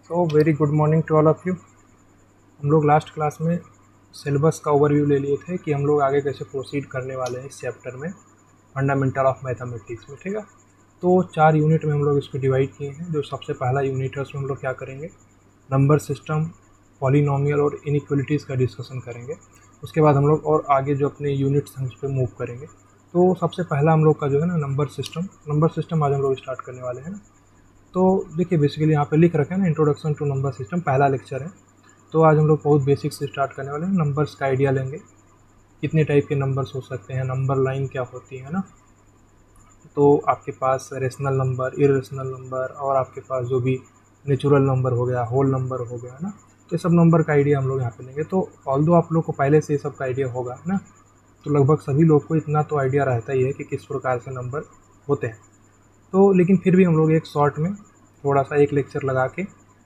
So very good morning to all of you. हम लोग last class में syllabus का ओवरव्यू ले लिए थे कि हम लोग आगे कैसे प्रोसीड करने वाले हैं इस चैप्टर में, फंडामेंटल ऑफ मैथमेटिक्स में। ठीक है, तो 4 यूनिट में हम लोग इसको डिवाइड किए हैं। जो सबसे पहला यूनिट है उसमें हम लोग क्या करेंगे, नंबर सिस्टम, पॉलिनोमियल और इनइक्वलिटीज़ का डिस्कशन करेंगे। उसके बाद हम लोग और आगे जो अपने यूनिट्स हैं उस पर मूव करेंगे। तो सबसे पहला हम लोग का जो है ना नंबर सिस्टम आज हम लोग स्टार्ट करने वाले हैं ना। तो देखिए बेसिकली यहाँ पे लिख रखे हैं ना, इंट्रोडक्शन टू नंबर सिस्टम पहला लेक्चर है। तो आज हम लोग बहुत बेसिक से स्टार्ट करने वाले हैं। नंबर्स का आइडिया लेंगे, कितने टाइप के नंबर्स हो सकते हैं, नंबर लाइन क्या होती है ना। तो आपके पास रेशनल नंबर, इरेशनल नंबर और आपके पास जो भी नेचुरल नंबर हो गया, होल नंबर हो गया ना, तो ये सब नंबर का आइडिया हम लोग यहाँ पे लेंगे। तो ऑल्दो आप लोग को पहले से ये सब का आइडिया होगा ना, तो लगभग सभी लोग को इतना तो आइडिया रहता ही है कि किस प्रकार से नंबर होते हैं। तो लेकिन फिर भी हम लोग एक शॉर्ट में थोड़ा सा एक लेक्चर लगा के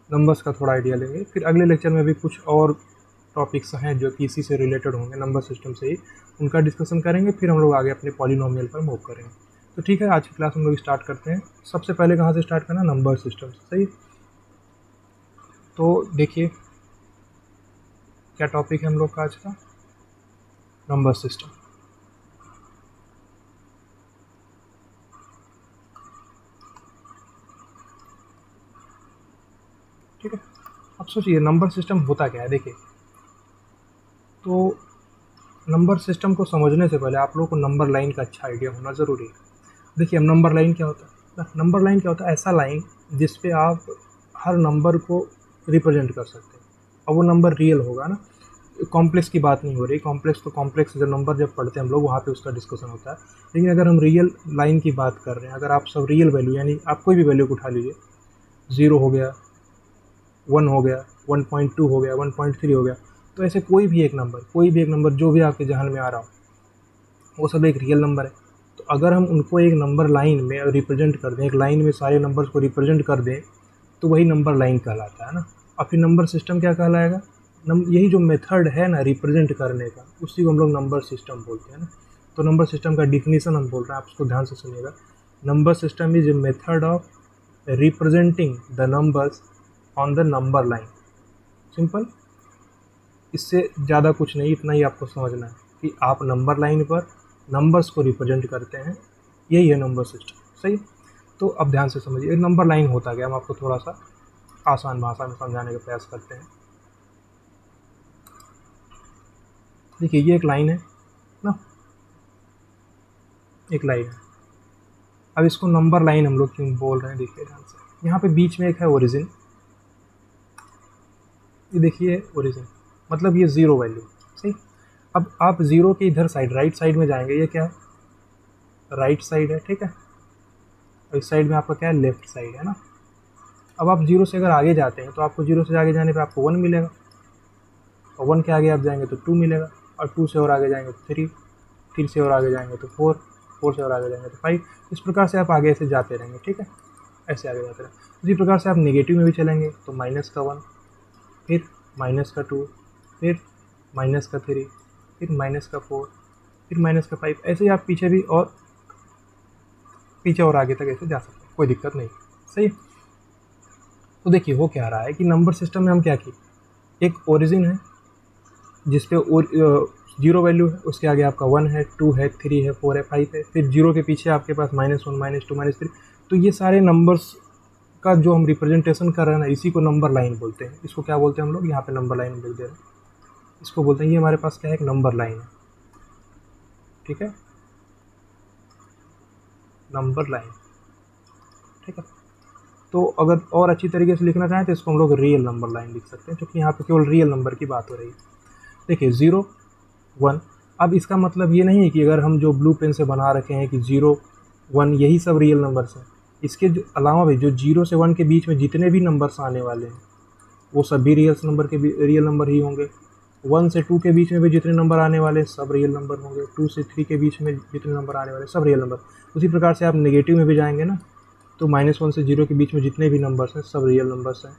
नंबर्स का थोड़ा आइडिया लेंगे। फिर अगले लेक्चर में भी कुछ और टॉपिक्स हैं जो कि इसी से रिलेटेड होंगे, नंबर सिस्टम से ही, उनका डिस्कशन करेंगे। फिर हम लोग आगे अपने पॉलिनोमियल पर मूव करेंगे। तो ठीक है, आज की क्लास हम लोग स्टार्ट करते हैं। सबसे पहले कहाँ से स्टार्ट करना, नंबर सिस्टम से। सही, तो देखिए क्या टॉपिक है हम लोग का आज का, नंबर सिस्टम। ठीक है, अब सोचिए नंबर सिस्टम होता क्या है। देखिए, तो नंबर सिस्टम को समझने से पहले आप लोगों को नंबर लाइन का अच्छा आइडिया होना ज़रूरी है। देखिए, अब नंबर लाइन क्या होता है, नंबर लाइन क्या होता है, ऐसा लाइन जिस पे आप हर नंबर को रिप्रेजेंट कर सकते हैं और वो नंबर रियल होगा ना। कॉम्प्लेक्स की बात नहीं हो रही, कॉम्प्लेक्स जो नंबर जब पढ़ते हैं हम लोग वहाँ पे उसका डिस्कशन होता है। लेकिन अगर हम रियल लाइन की बात कर रहे हैं, अगर आप सब रियल वैल्यू, यानी आप कोई भी वैल्यू को उठा लीजिए, 0 हो गया, 1 हो गया, 1.2 हो गया, 1.3 हो गया, तो ऐसे कोई भी एक नंबर जो भी आपके जहन में आ रहा हो, वो सब एक रियल नंबर है। तो अगर हम उनको एक नंबर लाइन में रिप्रेजेंट कर दें, एक लाइन में सारे नंबर्स को रिप्रेजेंट कर दें, तो वही नंबर लाइन कहलाता है ना। और फिर नंबर सिस्टम क्या कहलाएगा, यही जो मेथड है ना रिप्रेजेंट करने का, उसी को हम लोग नंबर सिस्टम बोलते हैं ना। तो नंबर सिस्टम का डिफिनीसन हम बोल रहे हैं, आप उसको ध्यान से सुनिएगा। Number system is a method of representing the numbers on the number line. Simple, इससे ज़्यादा कुछ नहीं, इतना ही आपको समझना है कि आप नंबर लाइन पर नंबर्स को रिप्रेजेंट करते हैं, यही है नंबर सिस्टम। सही, तो अब ध्यान से समझिए नंबर लाइन होता गया, हम आपको थोड़ा सा आसान भाषा में समझाने का प्रयास करते हैं। देखिए, ये एक लाइन है ना, एक लाइन है। अब इसको नंबर लाइन हम लोग क्यों बोल रहे हैं, देखिए ध्यान से। यहाँ पे बीच में एक है ओरिजिन, ये देखिए ओरिजिन, मतलब ये ज़ीरो वैल्यू। सही, अब आप ज़ीरो के इधर साइड, राइट साइड में जाएंगे, ये क्या है, राइट साइड है। ठीक है, और इस साइड में आपका क्या है, लेफ्ट साइड है ना। अब आप जीरो से अगर आगे जाते हैं तो आपको जीरो से आगे जाने पे आपको 1 मिलेगा, और 1 के आगे आप जाएंगे तो 2 मिलेगा, और 2 से और आगे जाएंगे तो 3, फिर से और आगे जाएंगे तो 4, 4 से और आगे जाएंगे तो 5। इस प्रकार से आप आगे ऐसे जाते रहेंगे। ठीक है, ऐसे आगे जाते रहेंगे। इसी प्रकार से आप नेगेटिव में भी चलेंगे तो माइनस का 1, फिर माइनस का 2, फिर माइनस का 3, फिर माइनस का 4, फिर माइनस का 5। ऐसे ही आप पीछे और आगे तक ऐसे जा सकते हैं, कोई दिक्कत नहीं। सही, तो देखिए हो क्या रहा है कि नंबर सिस्टम में हम क्या किए, एक ओरिजिन है जिसपे जीरो वैल्यू है, उसके आगे आपका 1 है, 2 है, 3 है, 4 है, 5 है, फिर जीरो के पीछे आपके पास -1, -2, -3। तो ये सारे नंबर्स का जो हम रिप्रेजेंटेशन कर रहे हैं ना, इसी को नंबर लाइन बोलते हैं। इसको क्या बोलते हैं हम लोग, यहाँ पे नंबर लाइन लिख दे रहे हैं, इसको बोलते हैं, ये हमारे पास क्या है, एक नंबर लाइन है। ठीक है, नंबर लाइन। ठीक है, तो अगर और अच्छी तरीके से लिखना चाहें तो इसको हम लोग रियल नंबर लाइन लिख सकते हैं, क्योंकि यहाँ पे केवल रियल नंबर की बात हो रही है। देखिए 0, 1, अब इसका मतलब ये नहीं है कि अगर हम जो ब्लू पेन से बना रखे हैं कि 0, 1 यही सब रियल नंबर्स हैं। इसके अलावा भी जो 0 से 1 के बीच में जितने भी नंबर्स आने वाले हैं वो सभी रियल नंबर ही होंगे। 1 से 2 के बीच में भी जितने नंबर आने वाले हैं सब रियल नंबर होंगे। 2 से 3 के बीच में जितने नंबर आने वाले सब रियल नंबर। उसी प्रकार से आप नेगेटिव में भी जाएंगे ना, तो -1 से 0 के बीच में जितने भी नंबर्स हैं सब रियल नंबर्स हैं।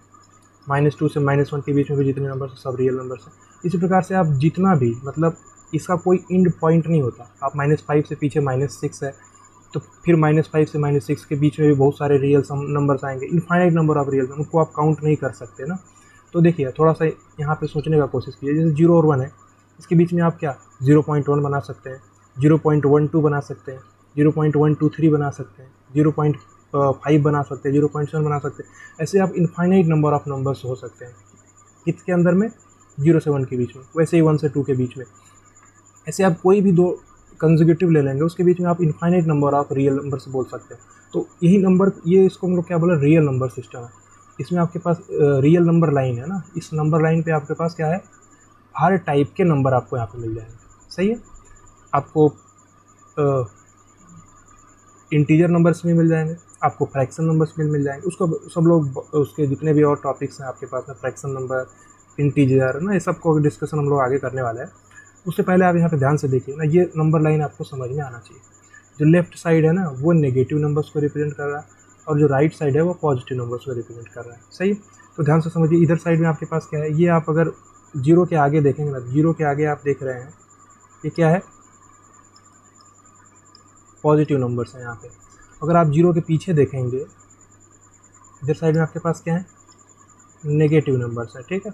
-2 से -1 के बीच में भी जितने नंबर्स हैं सब रियल नंबर्स हैं। इसी प्रकार से आप जितना भी, मतलब इसका कोई एंड पॉइंट नहीं होता। आप -5 से पीछे -6 है, तो फिर -5 से -6 के बीच में भी बहुत सारे रियल नंबर्स आएंगे, इनफाइनाइट नंबर ऑफ रियल, उनको आप काउंट नहीं कर सकते ना। तो देखिए थोड़ा सा यहाँ पे सोचने का कोशिश कीजिए, जैसे 0 और 1 है, इसके बीच में आप क्या 0.1 बना सकते हैं, 0.12 बना सकते हैं, 0.123 बना सकते हैं, 0.5 बना सकते हैं, 0.7 बना सकते हैं। ऐसे आप इनफाइनाइट नंबर ऑफ नंबर्स हो सकते हैं किसके अंदर में, 0 से 1 के बीच में, वैसे ही 1 से 2 के बीच में। ऐसे आप कोई भी दो कंसेक्यूटिव ले लेंगे, उसके बीच में आप infinite number of real numbers बोल सकते हैं। तो यही नंबर, ये इसको हम लोग क्या बोले, रियल नंबर सिस्टम है। इसमें आपके पास रियल नंबर लाइन है ना, इस नंबर लाइन पे आपके पास क्या है, हर टाइप के नंबर आपको यहाँ पे मिल जाएंगे। सही है, आपको इंटीजर नंबर्स भी मिल जाएंगे, आपको फ्रैक्शन नंबर्स भी मिल जाएंगे। उसको सब लोग उसके जितने भी और टॉपिक्स हैं आपके पास में, फ्रैक्शन नंबर, इंटीजर ना, ये सबको डिस्कशन हम लोग आगे करने वाले हैं। उससे पहले आप यहाँ पे ध्यान से देखिए ना, ये नंबर लाइन आपको समझ में आना चाहिए। जो लेफ्ट साइड है ना वो नेगेटिव नंबर्स को रिप्रेजेंट कर रहा है, और जो राइट साइड है वो पॉजिटिव नंबर्स को रिप्रेजेंट कर रहा है। सही, तो ध्यान से समझिए। इधर साइड में आपके पास क्या है, ये आप अगर 0 के आगे देखेंगे ना, 0 के आगे आप देख रहे हैं ये क्या है, पॉजिटिव नंबर्स हैं यहाँ पे। अगर आप 0 के पीछे देखेंगे, इधर साइड में आपके पास क्या है, नेगेटिव नंबर्स हैं। ठीक है,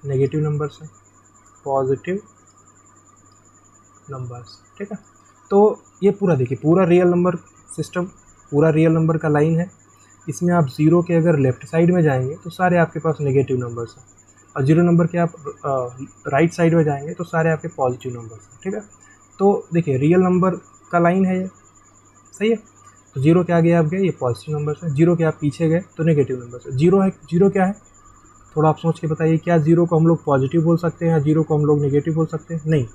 नेगेटिव नंबर्स हैं, पॉजिटिव नंबर्स। ठीक है, तो ये पूरा देखिए, पूरा रियल नंबर सिस्टम, पूरा रियल नंबर का लाइन है। इसमें आप 0 के अगर लेफ्ट साइड में जाएंगे तो सारे आपके पास नेगेटिव नंबर्स हैं, और 0 नंबर के आप राइट साइड में जाएंगे तो सारे आपके पॉजिटिव नंबर्स हैं। ठीक है, तो देखिए रियल नंबर का लाइन है ये। सही है, तो 0 के आगे आप गए, ये पॉजिटिव नंबर्स हैं, 0 के आप पीछे गए तो नेगेटिव नंबर्स है। 0 है, 0 क्या है, थोड़ा आप सोच के बताइए, क्या 0 को हम लोग पॉजिटिव बोल सकते हैं या 0 को हम लोग नेगेटिव बोल सकते हैं? नहीं,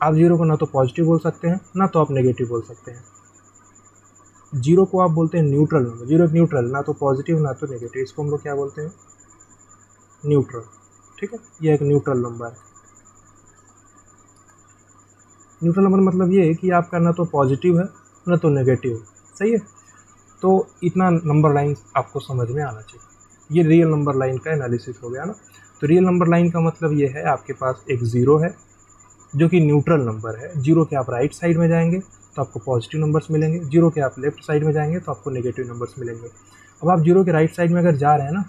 आप 0 को ना तो पॉजिटिव बोल सकते हैं ना तो आप नेगेटिव बोल सकते हैं। 0 को आप बोलते हैं न्यूट्रल नंबर। 0 एक न्यूट्रल, ना तो पॉजिटिव ना तो नेगेटिव, इसको हम लोग क्या बोलते हैं, न्यूट्रल। ठीक है, ये एक न्यूट्रल नंबर है। न्यूट्रल नंबर मतलब ये है कि आपका ना तो पॉजिटिव है ना तो नेगेटिव है। सही है, तो इतना नंबर लाइन आपको समझ में आना चाहिए। ये रियल नंबर लाइन का एनालिसिस हो गया ना। तो रियल नंबर लाइन का मतलब ये है, आपके पास एक 0 है जो कि न्यूट्रल नंबर है। 0 के आप राइट साइड में जाएंगे तो आपको पॉजिटिव नंबर्स मिलेंगे, 0 के आप लेफ्ट साइड में जाएंगे तो आपको नेगेटिव नंबर्स मिलेंगे। अब आप 0 के राइट साइड में अगर जा रहे हैं ना,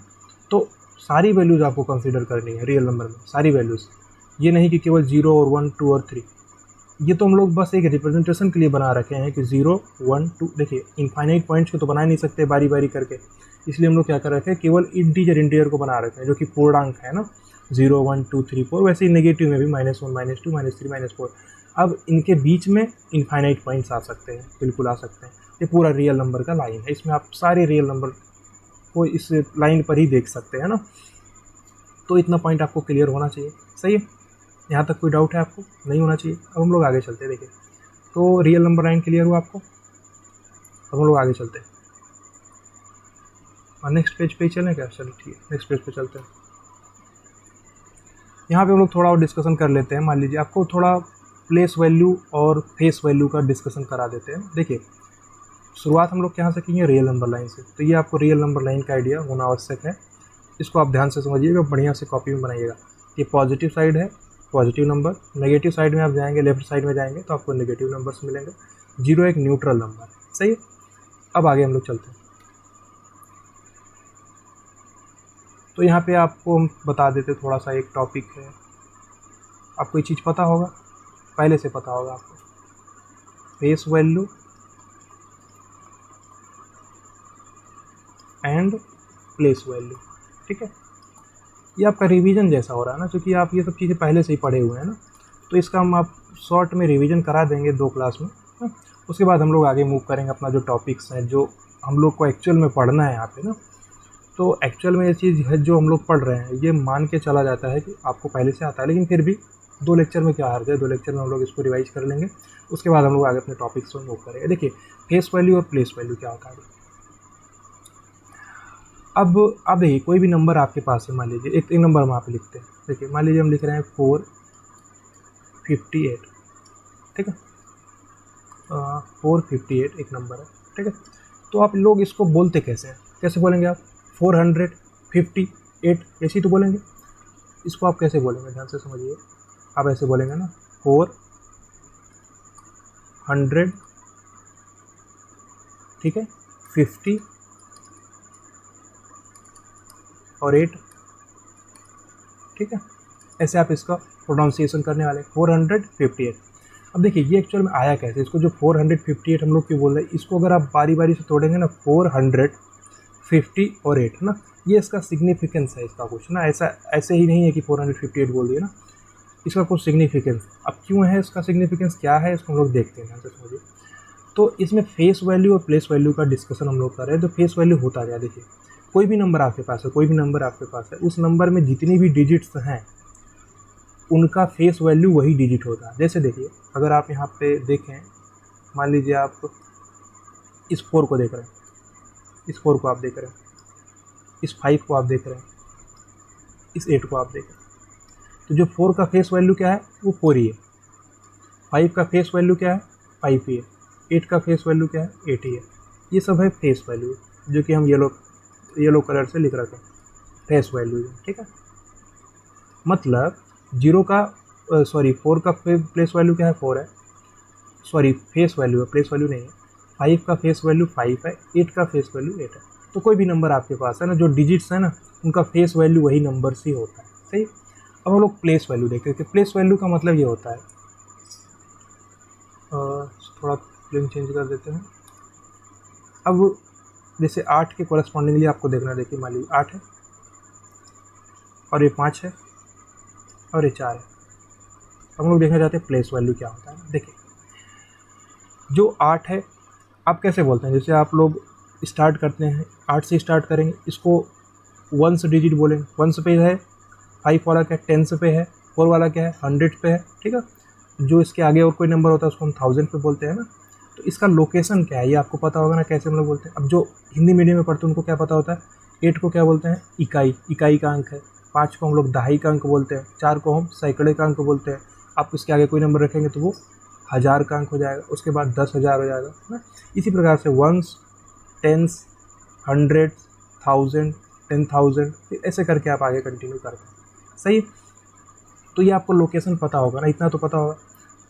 तो सारी वैल्यूज़ आपको कंसीडर करनी है रियल नंबर में, सारी वैल्यूज़। ये नहीं कि केवल 0 और 1, 2 और 3। ये तो हम लोग बस एक रिप्रेजेंटेशन के लिए बना रखे हैं कि 0, 1, 2। देखिए इनफाइनाइट पॉइंट्स को तो बना नहीं सकते बारी बारी करके, इसलिए हम लोग क्या कर रखे हैं, केवल इंटीजर को बना रखे हैं जो कि पूर्णांक है ना, 0, 1, 2, 3, 4। वैसे ही नेगेटिव में भी -1, -2, -3, -4। अब इनके बीच में इनफाइनाइट पॉइंट्स आ सकते हैं, बिल्कुल आ सकते हैं। ये पूरा रियल नंबर का लाइन है, इसमें आप सारे रियल नंबर को इस लाइन पर ही देख सकते हैं ना। तो इतना पॉइंट आपको क्लियर होना चाहिए। सही है, यहाँ तक कोई डाउट है आपको? नहीं होना चाहिए। अब हम लोग आगे चलते हैं। देखिए, तो रियल नंबर लाइन क्लियर हुआ आपको? अब हम लोग आगे चलते हैं और नेक्स्ट पेज पे चलें क्या? चलिए ठीक है, नेक्स्ट पेज पे चलते हैं। यहाँ पे हम लोग थोड़ा और डिस्कशन कर लेते हैं। मान लीजिए आपको थोड़ा प्लेस वैल्यू और फेस वैल्यू का डिस्कशन करा देते हैं। देखिए, शुरुआत हम लोग कहाँ से की है, रियल नंबर लाइन से। तो ये आपको रियल नंबर लाइन का आइडिया होना आवश्यक है। इसको आप ध्यान से समझिएगा, बढ़िया से कॉपी में बनाइएगा। ये पॉजिटिव साइड है, पॉजिटिव नंबर। नेगेटिव साइड में आप जाएंगे, लेफ्ट साइड में जाएंगे तो आपको नेगेटिव नंबर्स मिलेंगे। 0 एक न्यूट्रल नंबर है। सही है, अब आगे हम लोग चलते हैं। तो यहाँ पे आपको हम बता देते थोड़ा सा, एक टॉपिक है, आपको ये चीज़ पता होगा, पहले से पता होगा आपको, face value and place value. ठीक है, ये आपका रिवीजन जैसा हो रहा है ना, क्योंकि आप ये सब चीज़ें पहले से ही पढ़े हुए हैं ना। तो इसका हम आप शॉर्ट में रिवीजन करा देंगे 2 क्लास में ना। उसके बाद हम लोग आगे मूव करेंगे अपना जो टॉपिक्स हैं, जो हम लोग को एक्चुअल में पढ़ना है यहाँ पे ना। तो एक्चुअल में ये चीज़ है जो हम लोग पढ़ रहे हैं, ये मान के चला जाता है कि आपको पहले से आता है, लेकिन फिर भी 2 लेक्चर में क्या हर्ज है, 2 लेक्चर में हम लोग इसको रिवाइज कर लेंगे। उसके बाद हम लोग आगे अपने टॉपिक्स में मूव करेंगे। देखिए, फेस वैल्यू और प्लेस वैल्यू क्या होता है। अब आप देखिए, कोई भी नंबर आपके पास है, मान लीजिए एक नंबर हम यहाँ पे लिखते हैं। देखिए, मान लीजिए हम लिख रहे हैं 458। ठीक है, 458 एक नंबर है। ठीक है, तो आप लोग इसको बोलते कैसे हैं, कैसे बोलेंगे आप? 458 ऐसे ही तो बोलेंगे। इसको आप कैसे बोलेंगे, ध्यान से समझिए। आप ऐसे बोलेंगे ना, 4 100, ठीक है, 50 और 8, ठीक है। ऐसे आप इसका प्रोनाउंसिएशन करने वाले 458। अब देखिए ये एक्चुअल में आया कैसे, इसको जो 458 हम लोग क्यों बोल रहे हैं, इसको अगर आप बारी बारी से तोड़ेंगे ना 450 और 8 ना, ये इसका सिग्निफिकेंस है इसका कुछ ना, ऐसा ऐसे ही नहीं है कि 458 बोल दिया ना, इसका कुछ सिग्निफिकेंस। अब क्यों है इसका सिग्निफिकेंस, क्या है, इसको हम लोग देखते हैं तो समझिए। तो इसमें फेस वैल्यू और प्लेस वैल्यू का डिस्कशन हम लोग कर रहे हैं। तो फेस वैल्यू होता क्या, देखिए कोई भी नंबर आपके पास है, कोई भी नंबर आपके पास है, उस नंबर में जितनी भी डिजिट्स हैं उनका फेस वैल्यू वही डिजिट होता है। जैसे देखिए अगर आप यहाँ पे देखें, मान लीजिए आप इस 4 को देख रहे हैं, इस 4 को आप देख रहे हैं, इस 5 को आप देख रहे हैं, इस 8 को आप देख रहे हैं, तो जो 4 का फेस वैल्यू क्या है वो 4 ही है, 5 का फेस वैल्यू क्या है 5 ही है, 8 का फेस वैल्यू क्या है 8 ही है। ये सब है फेस वैल्यू, जो कि हम येलो कलर से लिख रखे हैं, फेस वैल्यू, ठीक है। मतलब 0 का 4 का प्लेस वैल्यू क्या है 4 है, सॉरी फेस वैल्यू है, प्लेस वैल्यू नहीं है। 5 का फेस वैल्यू 5 है, 8 का फेस वैल्यू 8 है। तो कोई भी नंबर आपके पास है ना, जो डिजिट्स है ना उनका फेस वैल्यू वही नंबर से होता है, सही। अब हम लोग प्लेस वैल्यू देखते हैं कि प्लेस वैल्यू का मतलब ये होता है, थोड़ा प्लेन चेंज कर देते हैं। अब जैसे 8 के कॉरेस्पॉन्डिंगली आपको देखना, देखिए मान लीजिए 8 है और ये 5 है और ये 4 है। अब हम लोग देखना चाहते हैं प्लेस वैल्यू क्या होता है। देखिए जो 8 है आप कैसे बोलते हैं, जैसे आप लोग स्टार्ट करते हैं 8 से स्टार्ट करेंगे, इसको 1 डिजिट बोलेंगे, 1 पे है, 5 वाला क्या है 10 पे है, 4 वाला क्या है 100 पे है, ठीक है। जो इसके आगे और कोई नंबर होता है उसको हम 1000 पे बोलते हैं ना। तो इसका लोकेशन क्या है ये आपको पता होगा ना, कैसे हम लोग बोलते हैं। अब जो हिंदी मीडियम में पढ़ते हैं उनको क्या पता होता है, 8 को क्या बोलते हैं इकाई, इकाई का अंक है। 5 को हम लोग दहाई का अंक बोलते हैं, 4 को हम सैकड़े का अंक बोलते हैं। आप उसके आगे कोई नंबर रखेंगे तो वो 1000 का अंक हो जाएगा, उसके बाद 10,000 हो जाएगा ना। इसी प्रकार से 1s, 10s, 100, 1000, 10,000, ऐसे करके आप आगे कंटिन्यू करते हैं, सही। तो ये आपको लोकेशन पता होगा ना, इतना तो पता होगा।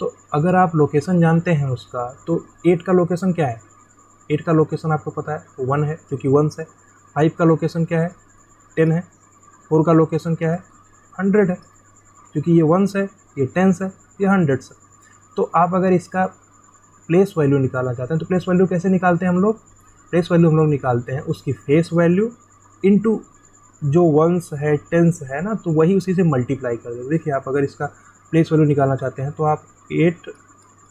तो अगर आप लोकेशन जानते हैं उसका, तो 8 का लोकेशन क्या है, 8 का लोकेशन आपको पता है 1 है क्योंकि 1 है। 5 का लोकेशन क्या है 10 है। 4 का लोकेशन क्या है 100 है क्योंकि ये 1 है, ये 10 है, ये 100 है। तो आप अगर इसका प्लेस वैल्यू निकालना चाहते हैं तो प्लेस वैल्यू कैसे निकालते हैं हम लोग, प्लेस वैल्यू हम लोग निकालते हैं उसकी फेस वैल्यू इनटू जो 1s है 10s है ना, तो वही उसी से मल्टीप्लाई कर देंगे। देखिए आप अगर इसका प्लेस वैल्यू निकालना चाहते हैं तो आप 8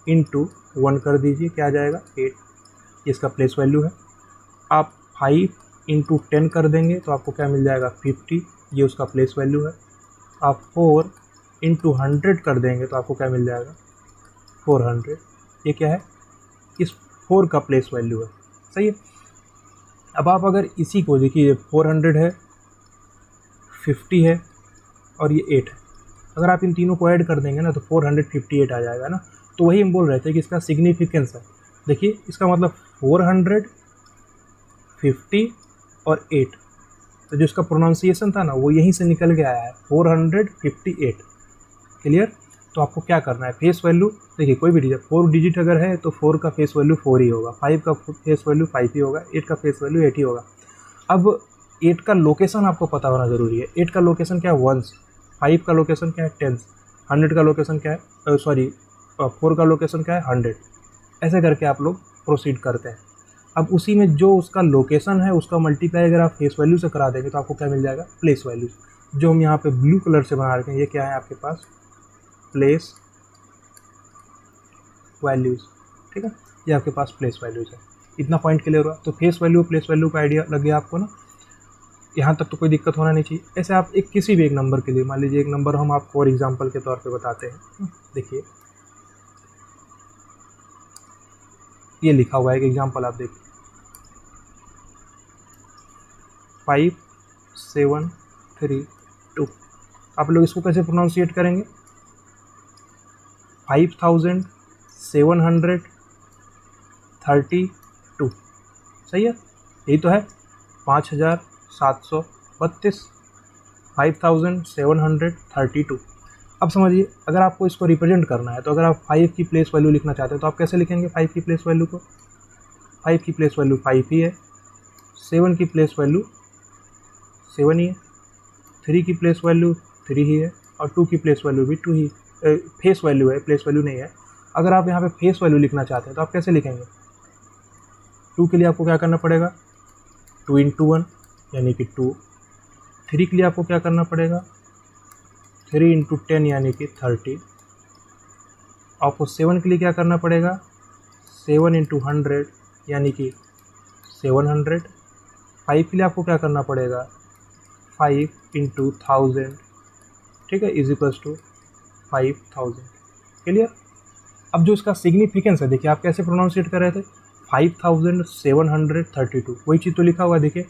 × 1 कर दीजिए, क्या आ जाएगा 8, इसका प्लेस वैल्यू है। आप 5 × 10 कर देंगे तो आपको क्या मिल जाएगा 50, ये उसका प्लेस वैल्यू है। आप 4 × 100 कर देंगे तो आपको क्या मिल जाएगा 400, ये क्या है इस 4 का प्लेस वैल्यू है, सही है। अब आप अगर इसी को देखिए 400 है, 50 है और ये 8 है, अगर आप इन तीनों को ऐड कर देंगे ना तो 458 आ जाएगा ना। तो वही हम बोल रहे थे कि इसका सिग्निफिकेंस है। देखिए इसका मतलब 400, 50 और 8, तो जो इसका प्रोनाउंसिएशन था ना वो यहीं से निकल के आया है 458, क्लियर। तो आपको क्या करना है, फेस वैल्यू देखिए कोई भी डिजिट 4 डिजिट अगर है तो 4 का फेस वैल्यू 4 ही होगा, 5 का फेस वैल्यू 5 ही होगा, 8 का फेस वैल्यू 8 ही होगा। अब 8 का लोकेशन आपको पता होना ज़रूरी है। 8 का लोकेशन क्या है 1s, 5 का लोकेशन क्या है 10s, 100 का लोकेशन क्या है 4 का लोकेशन क्या है 100, ऐसे करके आप लोग प्रोसीड करते हैं। अब उसी में जो उसका लोकेशन है उसका मल्टीप्लाई अगर आप फेस वैल्यू से करा देंगे तो आपको क्या मिल जाएगा प्लेस वैल्यू, जो हम यहाँ पे ब्लू कलर से बना रखे हैं। ये क्या है आपके पास प्लेस वैल्यूज़, ठीक है, ये आपके पास प्लेस वैल्यूज़ है। इतना पॉइंट क्लियर हुआ। तो फेस वैल्यू प्लेस वैल्यू का आइडिया लग गया आपको ना, यहाँ तक तो कोई दिक्कत होना नहीं चाहिए। ऐसे आप एक किसी भी एक नंबर के लिए, मान लीजिए एक नंबर हम आपको और एग्जांपल के तौर पे बताते हैं। देखिए ये लिखा हुआ है एक एग्जांपल, आप देखिए 5732। आप लोग इसको कैसे प्रोनाउंसिएट करेंगे 5732, सही है, यही तो है 5732, 5732। अब समझिए, अगर आपको इसको रिप्रेजेंट करना है तो अगर आप 5 की प्लेस वैल्यू लिखना चाहते हैं तो आप कैसे लिखेंगे 5 की प्लेस वैल्यू को? 5 की प्लेस वैल्यू 5 ही है, 7 की प्लेस वैल्यू 7 ही है, 3 की प्लेस वैल्यू 3 ही है, और 2 की प्लेस वैल्यू भी 2 ही फेस वैल्यू है, प्लेस वैल्यू नहीं है। अगर आप यहाँ पे फेस वैल्यू लिखना चाहते हैं तो आप कैसे लिखेंगे? 2 के लिए आपको क्या करना पड़ेगा? 2 × 1 यानी कि 2। 3 के लिए आपको क्या करना पड़ेगा? 3 × 10 यानी कि 30। आपको 7 के लिए क्या करना पड़ेगा? 7 × 100 यानी कि 700। 5 के लिए आपको क्या करना पड़ेगा? 5 × 1000, ठीक है, = 5000। क्लियर? अब जो इसका सिग्निफिकेंस है, देखिए आप कैसे प्रोनाउंसिएट कर रहे थे, 5732, वही चीज़ तो लिखा हुआ है, देखिए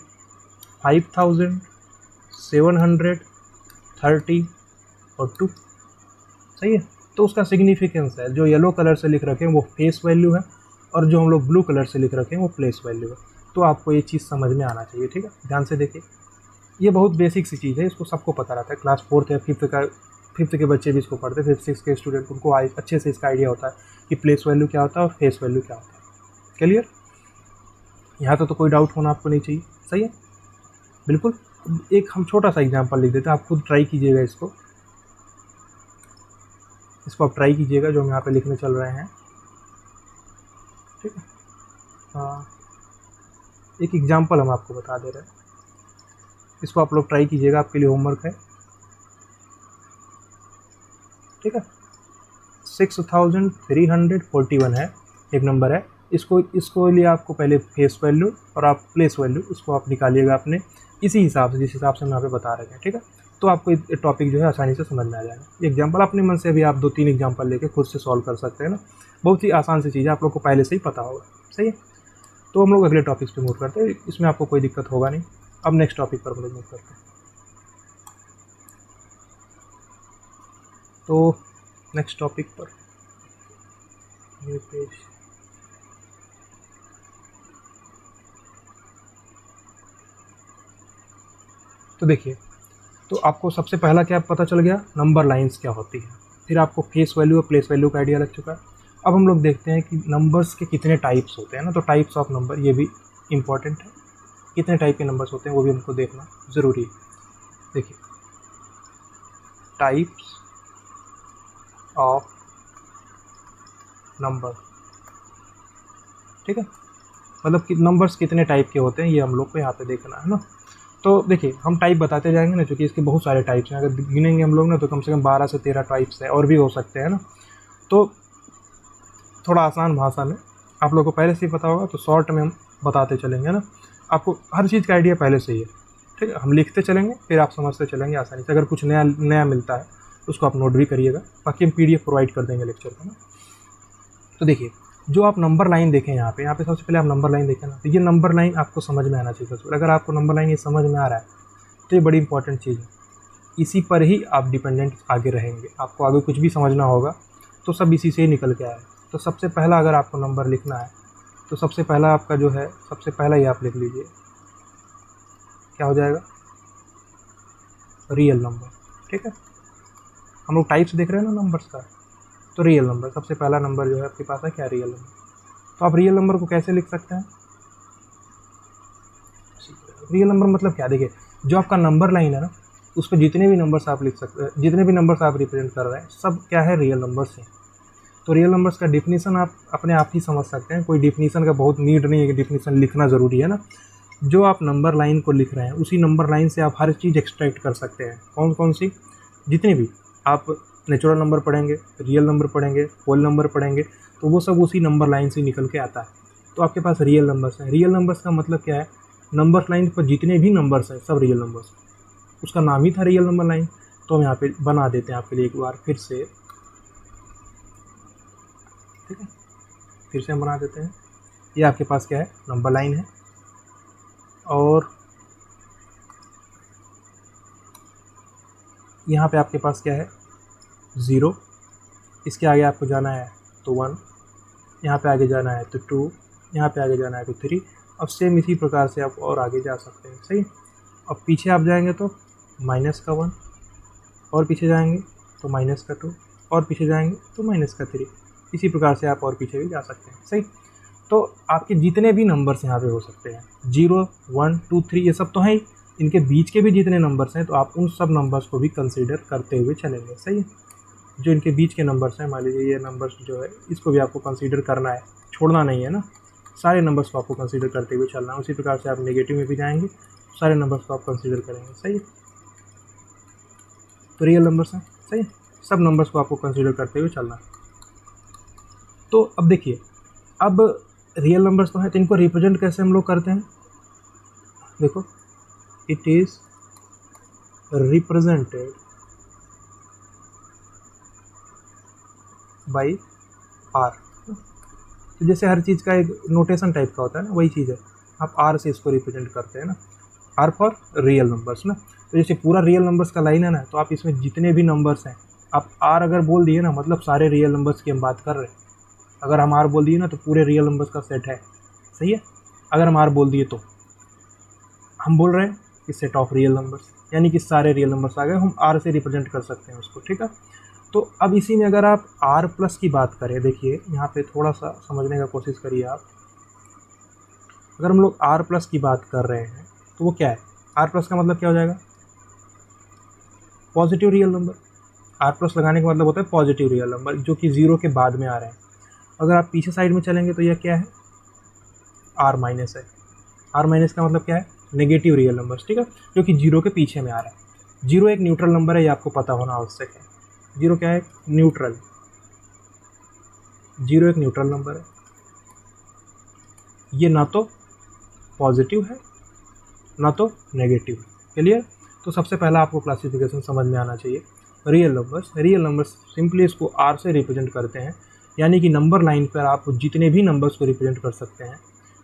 5730 और 2, सही है। तो उसका सिग्निफिकेंस है, जो येलो कलर से लिख रखे हैं वो फेस वैल्यू है, और जो हम लोग ब्लू कलर से लिख रखे हैं वो प्लेस वैल्यू है। तो आपको ये चीज़ समझ में आना चाहिए, ठीक है, ध्यान से देखिए। ये बहुत बेसिक सी चीज़ है, इसको सबको पता रहता है, क्लास 4th या 5th के बच्चे भी इसको पढ़ते हैं, 5th 6th के स्टूडेंट, उनको अच्छे से इसका आइडिया होता है कि प्लेस वैल्यू क्या होता है और फेस वैल्यू क्या होता है। क्लियर? यहाँ तो कोई डाउट होना आपको नहीं चाहिए, सही है, बिल्कुल। एक हम छोटा सा एग्जांपल लिख देते हैं, आप खुद ट्राई कीजिएगा इसको आप ट्राई कीजिएगा जो हम यहाँ पे लिखने चल रहे हैं, ठीक है। एक एग्जांपल हम आपको बता दे रहे हैं, इसको आप लोग ट्राई कीजिएगा, आपके लिए होमवर्क है, ठीक है। 6341 है, एक नंबर है। इसको लिए आपको पहले फेस वैल्यू और आप प्लेस वैल्यू उसको आप निकालिएगा अपने इसी हिसाब से, जिस हिसाब से हम यहाँ पे बता रहे हैं, ठीक है। तो आपको ये टॉपिक जो है आसानी से समझ में आ जाएगा। ये एग्जांपल अपने मन से भी आप 2-3 एग्जांपल लेके खुद से सॉल्व कर सकते हैं ना, बहुत ही आसान सी चीज़ है, आप लोग को पहले से ही पता होगा, सही है। तो हम लोग अगले टॉपिक्स पे मूव करते हैं, इसमें आपको कोई दिक्कत होगा नहीं। अब नेक्स्ट टॉपिक पर हम लोग मूव करते हैं। तो नेक्स्ट टॉपिक पर ये पेज, तो देखिए, तो आपको सबसे पहला क्या पता चल गया, नंबर लाइंस क्या होती है, फिर आपको फेस वैल्यू और प्लेस वैल्यू का आइडिया लग चुका है। अब हम लोग देखते हैं कि नंबर्स के कितने टाइप्स होते हैं ना, तो टाइप्स ऑफ नंबर ये भी इम्पॉर्टेंट है, कितने टाइप के नंबर्स होते हैं वो भी हमको देखना ज़रूरी है। देखिए, टाइप्स ऑफ नंबर, ठीक है, मतलब कि नंबर्स कितने टाइप के होते हैं ये हम लोग को यहाँ पे देखना है ना। तो देखिए, हम टाइप बताते जाएंगे ना, क्योंकि इसके बहुत सारे टाइप्स हैं, अगर गिनेंगे हम लोग ना तो कम से कम 12 से 13 टाइप्स है, और भी हो सकते हैं ना। तो थोड़ा आसान भाषा में आप लोगों को पहले से ही पता होगा, तो शॉर्ट में हम बताते चलेंगे ना, आपको हर चीज़ का आइडिया पहले से ही है, ठीक है। हम लिखते चलेंगे, फिर आप समझते चलेंगे आसानी से। अगर कुछ नया मिलता है तो उसको आप नोट भी करिएगा, बाकी हम PDF प्रोवाइड कर देंगे लेक्चर का ना। तो देखिए, जो आप नंबर लाइन देखें यहाँ पे सबसे पहले आप नंबर लाइन देखें ना, तो ये नंबर लाइन आपको समझ में आना चाहिए सबसे पहले। अगर आपको नंबर लाइन ये समझ में आ रहा है तो ये बड़ी इंपॉर्टेंट चीज़ है, इसी पर ही आप डिपेंडेंट आगे रहेंगे। आपको आगे कुछ भी समझना होगा तो सब इसी से ही निकल के आए। तो सबसे पहला अगर आपको नंबर लिखना है तो सबसे पहला आपका जो है, सबसे पहला ये आप लिख लीजिए, क्या हो जाएगा, रियल नंबर, ठीक है। हम लोग टाइप्स देख रहे हैं ना नंबर्स का, तो रियल नंबर सबसे पहला नंबर जो है आपके पास है, क्या, रियल नंबर। तो आप रियल नंबर को कैसे लिख सकते हैं, रियल नंबर मतलब क्या, देखिए, जो आपका नंबर लाइन है ना उस पर जितने भी नंबर्स आप लिख सकते हैं, जितने भी नंबर्स आप रिप्रेजेंट कर रहे हैं, सब क्या है, रियल नंबर्स हैं। तो रियल नंबर्स का डिफिनीसन आप अपने आप ही समझ सकते हैं, कोई डिफिनीसन का बहुत नीड नहीं है कि डिफिनीसन लिखना ज़रूरी है ना। जो आप नंबर लाइन को लिख रहे हैं उसी नंबर लाइन से आप हर चीज़ एक्सट्रैक्ट कर सकते हैं। कौन कौन सी, जितनी भी आप नेचुरल नंबर पढ़ेंगे, रियल नंबर पढ़ेंगे, होल नंबर पढ़ेंगे, तो वो सब उसी नंबर लाइन से निकल के आता है। तो आपके पास रियल नंबर्स हैं। रियल नंबर्स का मतलब क्या है, नंबर लाइन पर जितने भी नंबर्स हैं सब रियल नंबर्स, उसका नाम ही था रियल नंबर लाइन। तो हम यहाँ पे बना देते हैं आपके लिए एक बार फिर से, ठीक है, फिर से हम बना देते हैं। ये आपके पास क्या है, नंबर लाइन है, और यहाँ पे आपके पास क्या है, 0, इसके आगे आपको जाना है तो 1, यहाँ पे आगे जाना है तो 2, यहाँ पे आगे जाना है तो 3। अब सेम इसी प्रकार से आप और आगे जा सकते हैं, सही। अब पीछे आप जाएंगे तो -1, और पीछे जाएंगे तो माइनस का 2, और पीछे जाएंगे तो माइनस का 3। इसी प्रकार से आप और पीछे भी जा सकते हैं। सही, तो आपके जितने भी नंबर्स यहाँ पे हो सकते हैं 0, 1, 2, 3 ये सब तो हैं ही, इनके बीच के भी जितने नंबर्स हैं तो आप उन सब नंबर्स को भी कंसीडर करते हुए चलेंगे। सही है, जो इनके बीच के नंबर्स हैं, मान लीजिए ये नंबर्स जो है इसको भी आपको कंसीडर करना है, छोड़ना नहीं है ना, सारे नंबर्स को आपको कंसीडर करते हुए चलना है। उसी प्रकार से आप नेगेटिव में भी जाएंगे, सारे नंबर्स को आप कंसीडर करेंगे। सही है, तो रियल नंबर्स हैं। सही है, सब नंबर्स को आपको कंसीडर करते हुए चलना है। तो अब देखिए, अब रियल नंबर्स तो हैं, तो इनको रिप्रेजेंट कैसे हम लोग करते हैं? देखो, it is represented by R. तो जैसे हर चीज़ का एक नोटेशन टाइप का होता है ना, वही चीज़ है, आप आर से इसको रिप्रेजेंट करते हैं ना, आर फॉर रियल नंबर्स ना। तो जैसे पूरा रियल नंबर्स का लाइन है ना, तो आप इसमें जितने भी नंबर्स हैं, आप आर अगर बोल दिए ना, मतलब सारे रियल नंबर्स की हम बात कर रहे हैं। अगर हम आर बोल दिए ना तो पूरे रियल नंबर्स का सेट है। सही है, अगर हम आर बोल दिए तो हम बोल रहे हैं कि सेट ऑफ रियल नंबर्स, यानी कि सारे रियल नंबर्स आ गए, हम आर से रिप्रेजेंट कर सकते हैं उसको। ठीक है, तो अब इसी में अगर आप आर प्लस की बात करें, देखिए यहाँ पे थोड़ा सा समझने का कोशिश करिए आप। अगर हम लोग आर प्लस की बात कर रहे हैं तो वो क्या है? आर प्लस का मतलब क्या हो जाएगा? Positive real number. R plus लगाने का मतलब होता है पॉजिटिव रियल नंबर, जो कि 0 के बाद में आ रहे हैं। अगर आप पीछे साइड में चलेंगे तो यह क्या है? आर माइनस है। आर माइनस का मतलब क्या है? Negative real number. ठीक है, जो कि 0 के पीछे में आ रहा है। 0 एक न्यूट्रल नंबर है, ये आपको पता होना आवश्यक है। 0 क्या है? न्यूट्रल। 0 एक न्यूट्रल नंबर है, ये ना तो पॉजिटिव है ना तो नेगेटिव है। क्लियर? तो सबसे पहला आपको क्लासिफिकेशन समझ में आना चाहिए। Real numbers, real numbers simply इसको आर से रिप्रेजेंट करते हैं, यानी कि नंबर लाइन पर आप जितने भी नंबर्स को रिप्रेजेंट कर सकते हैं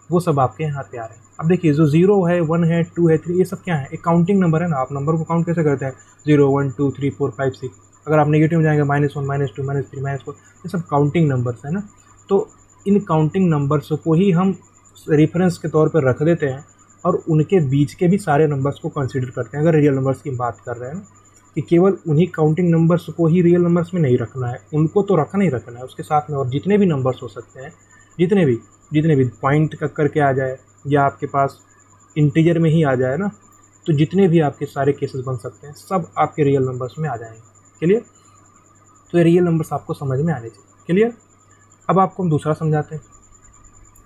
वो सब आपके यहाँ पे आ रहे हैं। अब देखिए, जो 0 है, 1 है, 2 है, 3, ये सब क्या है? एक काउंटिंग नंबर है ना। आप नंबर को काउंट कैसे करते हैं? 0, 1, 2, 3, 4, 5, 6। अगर आप नेगेटिव में जाएंगे -1, -2, -3, -4, ये सब काउंटिंग नंबर्स है ना। तो इन काउंटिंग नंबर्स को ही हम रेफरेंस के तौर पर रख देते हैं और उनके बीच के भी सारे नंबर्स को कंसीडर करते हैं। अगर रियल नंबर्स की बात कर रहे हैं ना, कि केवल उन्हीं काउंटिंग नंबर्स को ही रियल नंबर्स में नहीं रखना है, उनको तो रखना ही रखना है, उसके साथ में और जितने भी नंबर्स हो सकते हैं, जितने भी पॉइंट करके आ जाए या आपके पास इंटीजर में ही आ जाए ना, तो जितने भी आपके सारे केसेस बन सकते हैं सब आपके रियल नंबर्स में आ जाएंगे। क्लियर? तो ये रियल नंबर्स आपको समझ में आने चाहिए। क्लियर? अब आपको हम दूसरा समझाते हैं।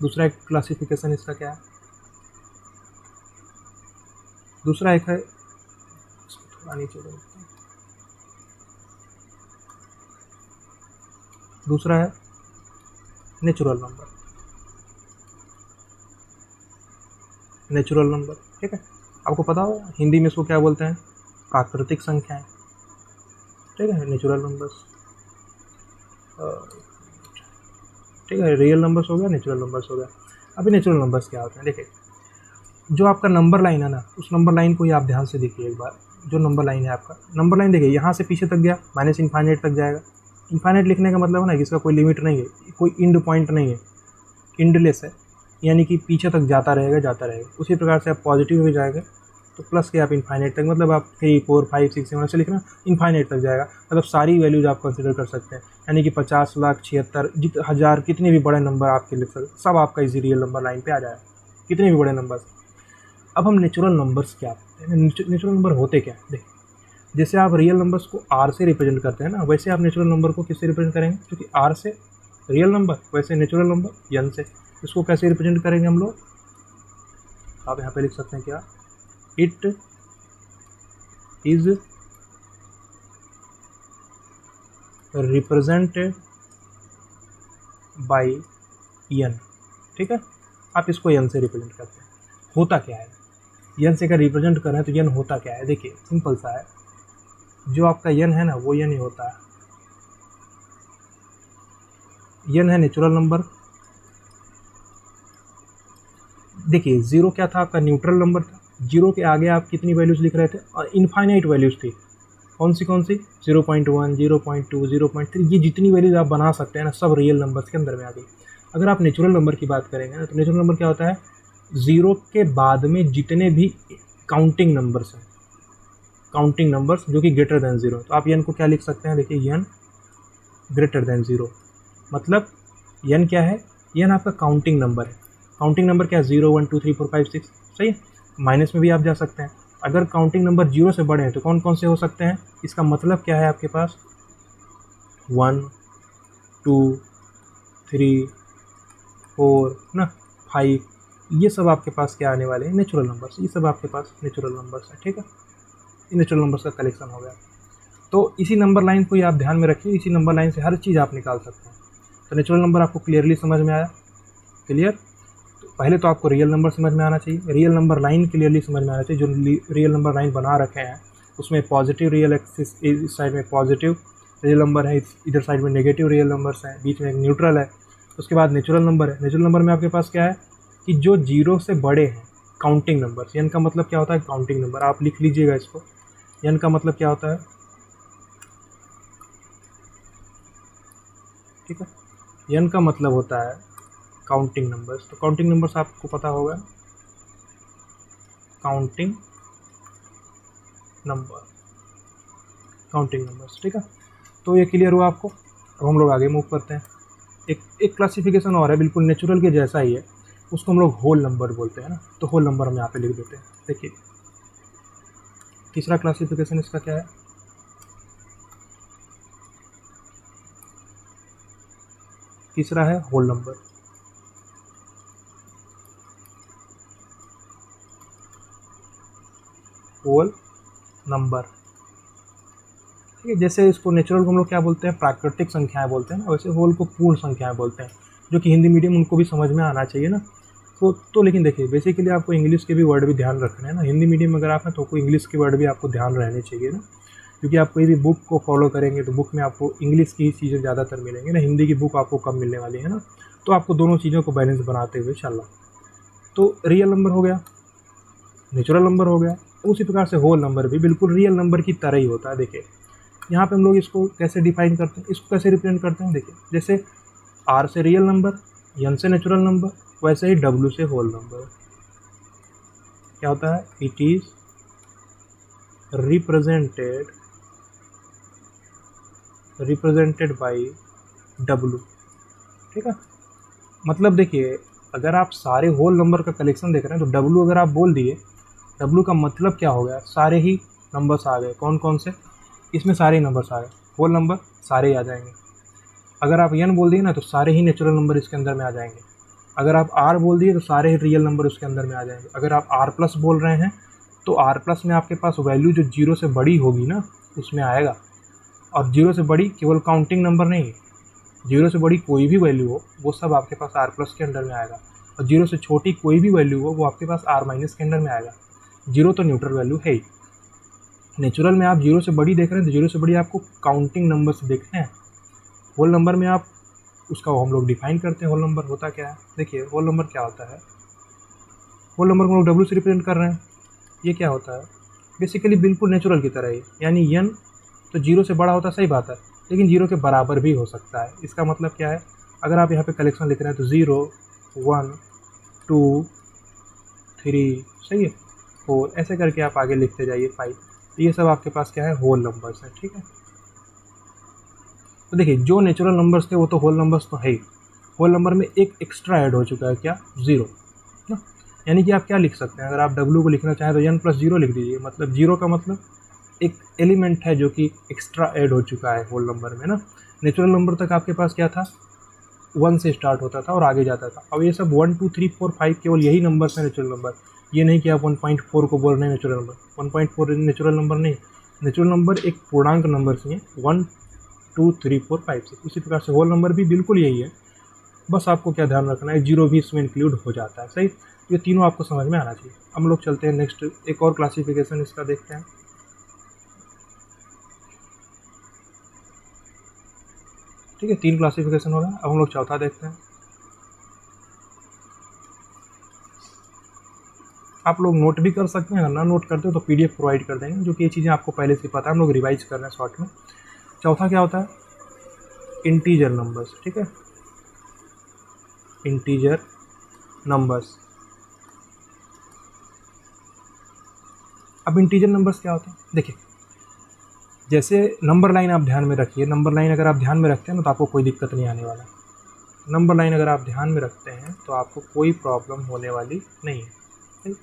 दूसरा एक क्लासिफिकेशन इसका क्या है? दूसरा एक है, इसको थोड़ा नीचे कर देते हैं। दूसरा है नेचुरल नंबर। नेचुरल नंबर, ठीक है, आपको पता होगा हिंदी में इसको क्या बोलते हैं? प्राकृतिक संख्याएं। ठीक है, नेचुरल नंबर्स। ठीक है, रियल नंबर्स हो गया, नेचुरल नंबर्स हो गया। अभी नेचुरल नंबर्स क्या होते हैं? देखिए, जो आपका नंबर लाइन है ना, उस नंबर लाइन को ही आप ध्यान से देखिए एक बार। जो नंबर लाइन है आपका, नंबर लाइन देखिए यहाँ से पीछे तक गया, -इनफाइनाइट तक जाएगा। इनफाइनाइट लिखने का मतलब है ना कि इसका कोई लिमिट नहीं है, कोई इंड पॉइंट नहीं है, इंडलेस है, यानी कि पीछे तक जाता रहेगा जाता रहेगा। उसी प्रकार से आप पॉजिटिव में जाएंगे तो प्लस के आप इनफाइनाइट तक, मतलब आप 3, 4, 5, 6, 7 ऐसे लिखना, इनफाइनाइट तक जाएगा। मतलब सारी वैल्यूज आप कंसिडर कर सकते हैं, यानी कि 50, लाख, 76, 1000, कितने भी बड़े नंबर आपके लिख सकते, सब आपका इसी रियल नंबर लाइन पे आ जाएगा, कितने भी बड़े नंबर। अब हम नेचुरल नंबर्स क्या होते हैं? नेचुरल नंबर होते क्या है? देखिए, जैसे आप रियल नंबर्स को आर से रिप्रेजेंट करते हैं ना, वैसे आप नेचुरल नंबर को किससे रिप्रेजेंट करेंगे? क्योंकि आर से रियल नंबर, वैसे नेचुरल नंबर एन से। इसको कैसे रिप्रेजेंट करेंगे हम लोग? आप यहाँ पे लिख सकते हैं क्या? It is represented by N. ठीक है, आप इसको एन से रिप्रेजेंट करते हैं। होता क्या है? एन से अगर रिप्रेजेंट कर रहे हैं तो एन होता क्या है? देखिए, सिंपल सा है, जो आपका एन है ना वो एन ही होता है। एन है नेचुरल नंबर। देखिए, 0 क्या था? आपका न्यूट्रल नंबर था। 0 के आगे आप कितनी वैल्यूज लिख रहे थे? और इनफाइनाइट वैल्यूज थी। कौन सी? 0.1, 0.2, 0.3, ये जितनी वैल्यूज आप बना सकते हैं ना, सब रियल नंबर्स के अंदर में आ गई। अगर आप नेचुरल नंबर की बात करेंगे ना, तो नेचुरल नंबर क्या होता है? 0 के बाद में जितने भी काउंटिंग नंबर्स हैं, काउंटिंग नंबर्स जो कि ग्रेटर देन 0। तो आप n को क्या लिख सकते हैं, देखिए n ग्रेटर देन 0, मतलब n क्या है, n आपका काउंटिंग नंबर है। काउंटिंग नंबर क्या है, 0 1 2 3 4 5 6, सही है। माइनस में भी आप जा सकते हैं। अगर काउंटिंग नंबर 0 से बड़े हैं तो कौन कौन से हो सकते हैं, इसका मतलब क्या है आपके पास 1 2 3 4 ना 5, ये सब आपके पास क्या आने वाले हैं, नेचुरल नंबर्स। ये सब आपके पास नेचुरल नंबर्स है, ठीक है। ये नेचुरल नंबर्स का कलेक्शन हो गया। तो इसी नंबर लाइन को ही आप ध्यान में रखिए, इसी नंबर लाइन से हर चीज़ आप निकाल सकते हैं। तो नेचुरल नंबर आपको क्लियरली समझ में आया, क्लियर। तो पहले तो आपको रियल नंबर समझ में आना चाहिए, रियल नंबर लाइन क्लियरली समझ में आना चाहिए। जो रियल नंबर लाइन बना रखे हैं उसमें पॉजिटिव रियल एक्सिस, इस साइड में पॉजिटिव रियल नंबर है, इधर साइड में नेगेटिव रियल नंबर्स हैं, बीच में एक न्यूट्रल है। उसके बाद नेचुरल नंबर है। नेचुरल नंबर में आपके पास क्या है कि जो 0 से बड़े हैं, काउंटिंग नंबर्स। n का मतलब क्या होता है, काउंटिंग नंबर। आप लिख लीजिएगा इसको, n का मतलब क्या होता है, ठीक है। n का मतलब होता है काउंटिंग नंबर्स। तो काउंटिंग नंबर्स आपको पता होगा, काउंटिंग नंबर, काउंटिंग नंबर्स, ठीक है। तो ये क्लियर हुआ आपको। अब हम लोग आगे मूव करते हैं। एक क्लासिफिकेशन और है, बिल्कुल नेचुरल के जैसा ही है, उसको हम लोग होल नंबर बोलते हैं ना। तो होल नंबर हम यहाँ पे लिख देते हैं। देखिए तीसरा क्लासिफिकेशन इसका क्या है, तीसरा है होल नंबर। होल नंबर, ठीक है। जैसे इसको नेचुरल को हम लोग क्या बोलते हैं, प्राकृतिक संख्याएं बोलते हैं ना, वैसे होल को पूर्ण संख्याएं बोलते हैं, जो कि हिंदी मीडियम उनको भी समझ में आना चाहिए ना। तो लेकिन देखिए बेसिकली आपको इंग्लिश के भी वर्ड भी ध्यान रखने हैं ना। हिंदी मीडियम में अगर आप हैं तो आपको इंग्लिश के वर्ड भी आपको ध्यान रहने चाहिए ना, क्योंकि आप कोई भी बुक को फॉलो करेंगे तो बुक में आपको इंग्लिश की ही चीज़ें ज़्यादातर मिलेंगी ना, हिंदी की बुक आपको कम मिलने वाली है ना। तो आपको दोनों चीज़ों को बैलेंस बनाते हुए चलना। तो रियल नंबर हो गया, नेचुरल नंबर हो गया, उसी प्रकार से होल नंबर भी बिल्कुल रियल नंबर की तरह ही होता है। देखिए यहाँ पे हम लोग इसको कैसे डिफाइन करते हैं, इसको कैसे रिप्रेजेंट करते हैं। देखिए जैसे R से रियल नंबर, N से नेचुरल नंबर, वैसे ही W से होल नंबर। क्या होता है, it is represented by W, ठीक है। मतलब देखिए अगर आप सारे होल नंबर का कलेक्शन देख रहे हैं तो W अगर आप बोल दिए, W का मतलब क्या हो गया, सारे ही नंबर्स आ गए। कौन कौन से, इसमें सारे ही नंबर्स आ गए, होल नंबर सारे ही आ जाएंगे। अगर आप n बोल दिए ना तो सारे ही नेचुरल नंबर इसके अंदर में आ जाएंगे। अगर आप r बोल दिए तो सारे ही रियल नंबर उसके अंदर में आ जाएंगे। अगर आप r प्लस बोल रहे हैं तो r प्लस में आपके पास वैल्यू जो 0 से बड़ी होगी ना उसमें आएगा। और 0 से बड़ी केवल काउंटिंग नंबर नहीं, 0 से बड़ी कोई भी वैल्यू हो वो सब आपके पास r प्लस के अंडर में आएगा। और 0 से छोटी कोई भी वैल्यू हो वो आपके पास r माइनस के अंडर में आएगा। 0 तो न्यूट्रल वैल्यू है ही। नेचुरल में आप 0 से बड़ी देख रहे हैं तो 0 से बड़ी आपको काउंटिंग नंबर से देखते हैं। होल नंबर में आप उसका हम लोग डिफाइन करते हैं, होल नंबर होता क्या है। देखिए होल नंबर क्या होता है, होल नंबर को हम लोग W से रिप्रेजेंट कर रहे हैं। ये क्या होता है, बेसिकली बिल्कुल नेचुरल की तरह ही, यानी n तो 0 से बड़ा होता है, सही बात है, लेकिन 0 के बराबर भी हो सकता है। इसका मतलब क्या है, अगर आप यहाँ पे कलेक्शन लिख रहे हैं तो 0 1 2 3, सही है, 4, ऐसे करके आप आगे लिखते जाइए 5। तो ये सब आपके पास क्या है, होल नंबर्स हैं, ठीक है। तो देखिए जो नेचुरल नंबर्स थे वो तो होल नंबर्स तो है ही। होल नंबर में एक एक्स्ट्रा ऐड हो चुका है, क्या, 0 ना। यानी कि आप क्या लिख सकते हैं, अगर आप W को लिखना चाहें तो n + 0 लिख दीजिए। मतलब 0 का मतलब एक एलिमेंट है जो कि एक्स्ट्रा ऐड हो चुका है होल नंबर में ना। नेचुरल नंबर तक आपके पास क्या था, 1 से स्टार्ट होता था और आगे जाता था। अब ये सब 1 2 3 4 5 केवल यही नंबर्स हैं नेचुरल नंबर। ये नहीं कि आप 1.4 को बोल रहे हैं नेचुरल नंबर, 1.4 नेचुरल नंबर नहीं। नेचुरल नंबर एक पूर्णांक नंबर ही है, 1 2 3 4 5 6। उसी प्रकार से होल नंबर भी बिल्कुल यही है, बस आपको क्या ध्यान रखना है, 0 भी इसमें इंक्लूड हो जाता है, सही। ये तीनों आपको समझ में आना चाहिए। हम लोग चलते हैं नेक्स्ट, एक और क्लासिफिकेशन इसका देखते हैं। ठीक है, 3 क्लासिफिकेशन हो गया। अब हम लोग चौथा देखते हैं। आप लोग नोट भी कर सकते हैं, अगर ना नोट करते हो तो PDF प्रोवाइड कर देंगे, जो कि ये चीज़ें आपको पहले से पता है, हम लोग रिवाइज कर रहे हैं शॉर्ट में। चौथा क्या होता है, इंटीजर नंबर्स, ठीक है, इंटीजर नंबर्स। अब इंटीजर नंबर्स क्या होते हैं, देखिए जैसे नंबर लाइन आप ध्यान में रखिए, नंबर लाइन अगर आप ध्यान में रखते हैं ना तो आपको कोई दिक्कत नहीं आने वाला। नंबर लाइन अगर आप ध्यान में रखते हैं तो आपको कोई प्रॉब्लम होने वाली नहीं है, ठीक?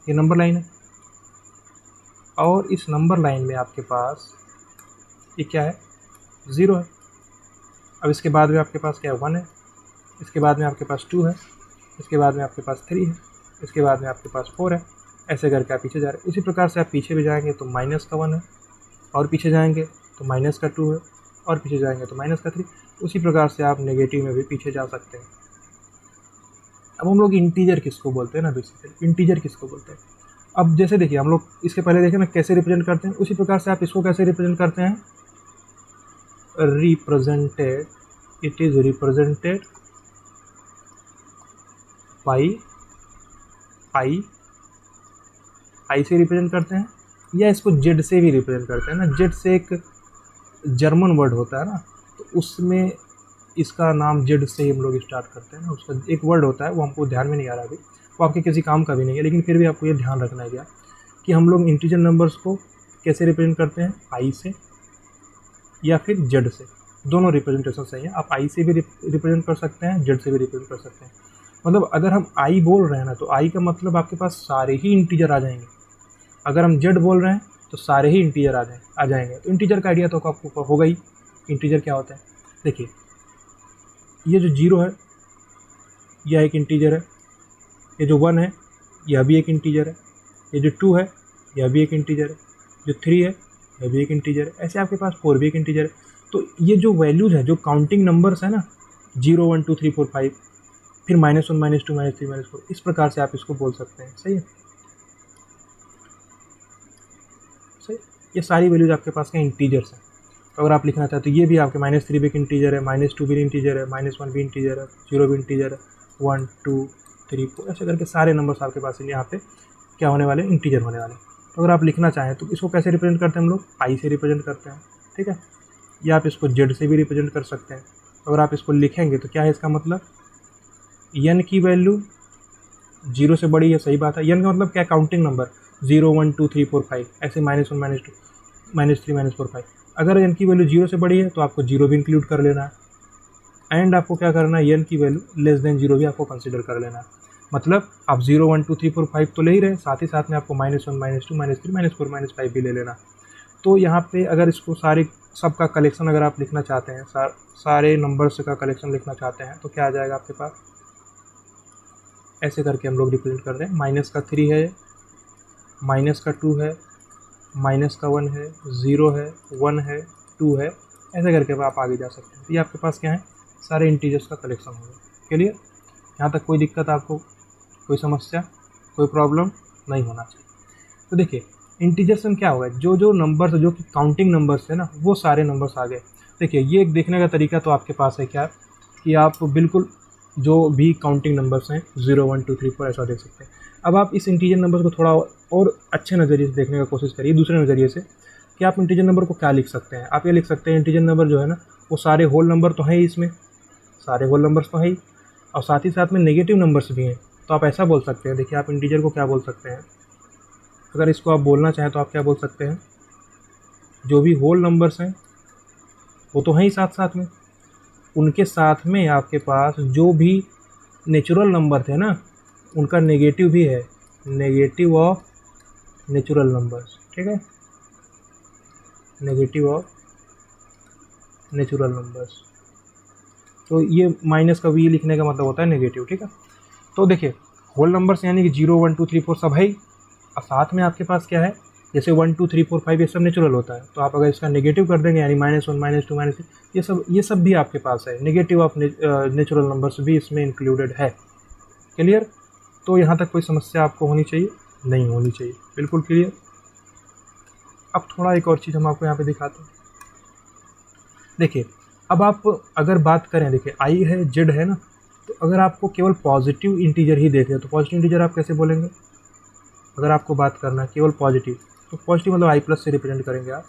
ये नंबर लाइन है और इस नंबर लाइन में आपके पास ये क्या है, 0 है। अब इसके बाद में आपके पास क्या है, 1 है। इसके बाद में आपके पास 2 है। इसके बाद में आपके पास 3 है। इसके बाद में आपके पास 4 है। ऐसे करके आप पीछे जा रहे हैं। उसी प्रकार से आप पीछे भी जाएंगे तो माइनस का 1 है, और पीछे जाएंगे तो माइनस का 2 है, और पीछे जाएंगे तो माइनस का 3। उसी प्रकार से आप नेगेटिव में भी पीछे जा सकते हैं। अब हम लोग इंटीजर किसको बोलते हैं ना, बेसिकली इंटीजर किसको बोलते हैं। अब जैसे देखिए हम लोग इसके पहले देखे ना कैसे रिप्रेजेंट करते हैं, उसी प्रकार से आप इसको कैसे रिप्रेजेंट करते हैं, represented, it is represented by I, I से रिप्रेजेंट करते हैं, या इसको जेड से भी रिप्रेजेंट करते हैं ना। जेड से एक जर्मन वर्ड होता है ना, तो उसमें इसका नाम जेड से ही हम लोग स्टार्ट करते हैं ना। उसका एक वर्ड होता है, वो हमको ध्यान में नहीं आ रहा अभी, वो आपके किसी काम का भी नहीं है, लेकिन फिर भी आपको ये ध्यान रखना है क्या कि हम लोग इंटीजर नंबर्स को कैसे रिप्रेजेंट करते हैं, आई से या फिर जेड से। दोनों रिप्रेजेंटेशन सही है। आप आई से भी रिप्रेजेंट कर सकते हैं, जेड से भी रिप्रेजेंट कर सकते हैं। मतलब अगर हम आई बोल रहे हैं ना तो आई का मतलब आपके पास सारे ही इंटीजर आ जाएंगे। अगर हम जेड बोल रहे हैं तो सारे ही इंटीजर आ जाएंगे। तो इंटीजर का आइडिया तो आपको होगा ही, इंटीजर क्या होता है। देखिए ये जो 0 है यह एक इंटीजर है, ये जो 1 है यह भी एक इंटीजर है, ये जो 2 है यह भी एक इंटीजर है, जो 3 है यह भी एक इंटीजर है। ऐसे आपके पास 4 भी एक इंटीजर है। तो ये जो वैल्यूज़ है, जो काउंटिंग नंबर्स है ना, 0 1 2 3 4 5, फिर -1 -2 -3 -4, इस प्रकार से आप इसको बोल सकते हैं। सही है, सही। ये सारी वैल्यूज आपके पास के इंटीजर्स हैं। तो अगर आप लिखना चाहते तो ये भी आपके -3 भी एक इंटीजर है, -2 भी इंटीजर है, -1 भी इंटीजर है, 0 भी इंटीजर है, 1 2 3 4, ऐसे करके सारे नंबर्स आपके पास यहाँ पे क्या होने वाले, इंटीजर होने वाले। तो अगर आप लिखना चाहें तो इसको कैसे रिप्रेजेंट करते हैं हम लोग, आई से रिप्रेजेंट करते हैं, ठीक है। या आप इसको जेड से भी रिप्रेजेंट कर सकते हैं। अगर आप इसको लिखेंगे तो क्या है इसका मतलब, n की वैल्यू 0 से बड़ी है, सही बात है। n का मतलब क्या, काउंटिंग नंबर, 0 1 2 3 4 5, ऐसे -1 -2 -3 -4 5। अगर n की वैल्यू 0 से बड़ी है तो आपको 0 भी इंक्लूड कर लेना है। एंड आपको क्या करना है, n की वैल्यू लेस देन 0 भी आपको कंसिडर कर लेना है। मतलब आप 0 1 2 3 4 5 तो ले ही रहे, साथ ही साथ में आपको -1 -2 -3 -4 -5 भी ले लेना। तो यहाँ पे अगर इसको सारे सबका कलेक्शन अगर आप लिखना चाहते हैं, सारे नंबर्स का कलेक्शन लिखना चाहते हैं तो क्या आ जाएगा आपके पास, ऐसे करके हम लोग रिप्रेजेंट कर रहे हैं। माइनस का 3 है, माइनस का 2 है, माइनस का 1 है, 0 है, 1 है, 2 है, ऐसे करके आप आगे जा सकते हैं। तो ये आपके पास क्या है, सारे इंटीजर्स का कलेक्शन होगा। क्लियर, यहाँ तक कोई दिक्कत आपको, कोई समस्या, कोई प्रॉब्लम नहीं होना चाहिए। तो देखिए इंटीजर्स में क्या होगा, जो जो नंबर्स जो कि काउंटिंग नंबर्स है ना, वो सारे नंबर्स आ गए। देखिए ये एक देखने का तरीका तो आपके पास है क्या, कि आप बिल्कुल जो भी काउंटिंग नंबर्स हैं 0 1 2 3 4 ऐसा देख सकते हैं। अब आप इस इंटीजर नंबर को थोड़ा और अच्छे नज़रिए से देखने का कोशिश करिए, दूसरे नज़रिए से, कि आप इंटीजर नंबर को क्या लिख सकते हैं। आप ये लिख सकते हैं इंटीजर नंबर जो है ना, वो सारे होल नंबर तो हैं ही, इसमें सारे होल नंबर्स तो हैं ही, और साथ ही साथ में नेगेटिव नंबर्स भी हैं। तो आप ऐसा बोल सकते हैं, देखिए आप इंटीजर को क्या बोल सकते हैं, अगर इसको आप बोलना चाहें तो आप क्या बोल सकते हैं, जो भी होल नंबर्स हैं वो तो हैं ही साथ साथ में, उनके साथ में आपके पास जो भी नेचुरल नंबर थे ना, उनका नेगेटिव भी है, नेगेटिव ऑफ नेचुरल नंबर्स, ठीक है, नेगेटिव ऑफ नेचुरल नंबर्स। तो ये माइनस का भी लिखने का मतलब होता है नेगेटिव, ठीक है। तो देखिए होल नंबर्स यानी कि 0 1 2 3 4 सब है, और साथ में आपके पास क्या है, जैसे 1 2 3 4 5 ये सब नेचुरल होता है, तो आप अगर इसका नेगेटिव कर देंगे यानी -1 -2 -3, ये सब भी आपके पास है, नेगेटिव ऑफ नेचुरल नंबर्स भी इसमें इंक्लूडेड है। क्लियर, तो यहाँ तक कोई समस्या आपको होनी चाहिए, नहीं होनी चाहिए, बिल्कुल क्लियर। अब थोड़ा एक और चीज़ हम आपको यहाँ पे दिखाते हैं। देखिए अब आप अगर बात करें, देखिए आई है, जेड है ना, तो अगर आपको केवल पॉजिटिव इंटीजर ही देख रहे तो पॉजिटिव इंटीजर आप कैसे बोलेंगे, अगर आपको बात करना है केवल पॉजिटिव, तो पॉजिटिव मतलब आई प्लस से रिप्रेजेंट करेंगे आप,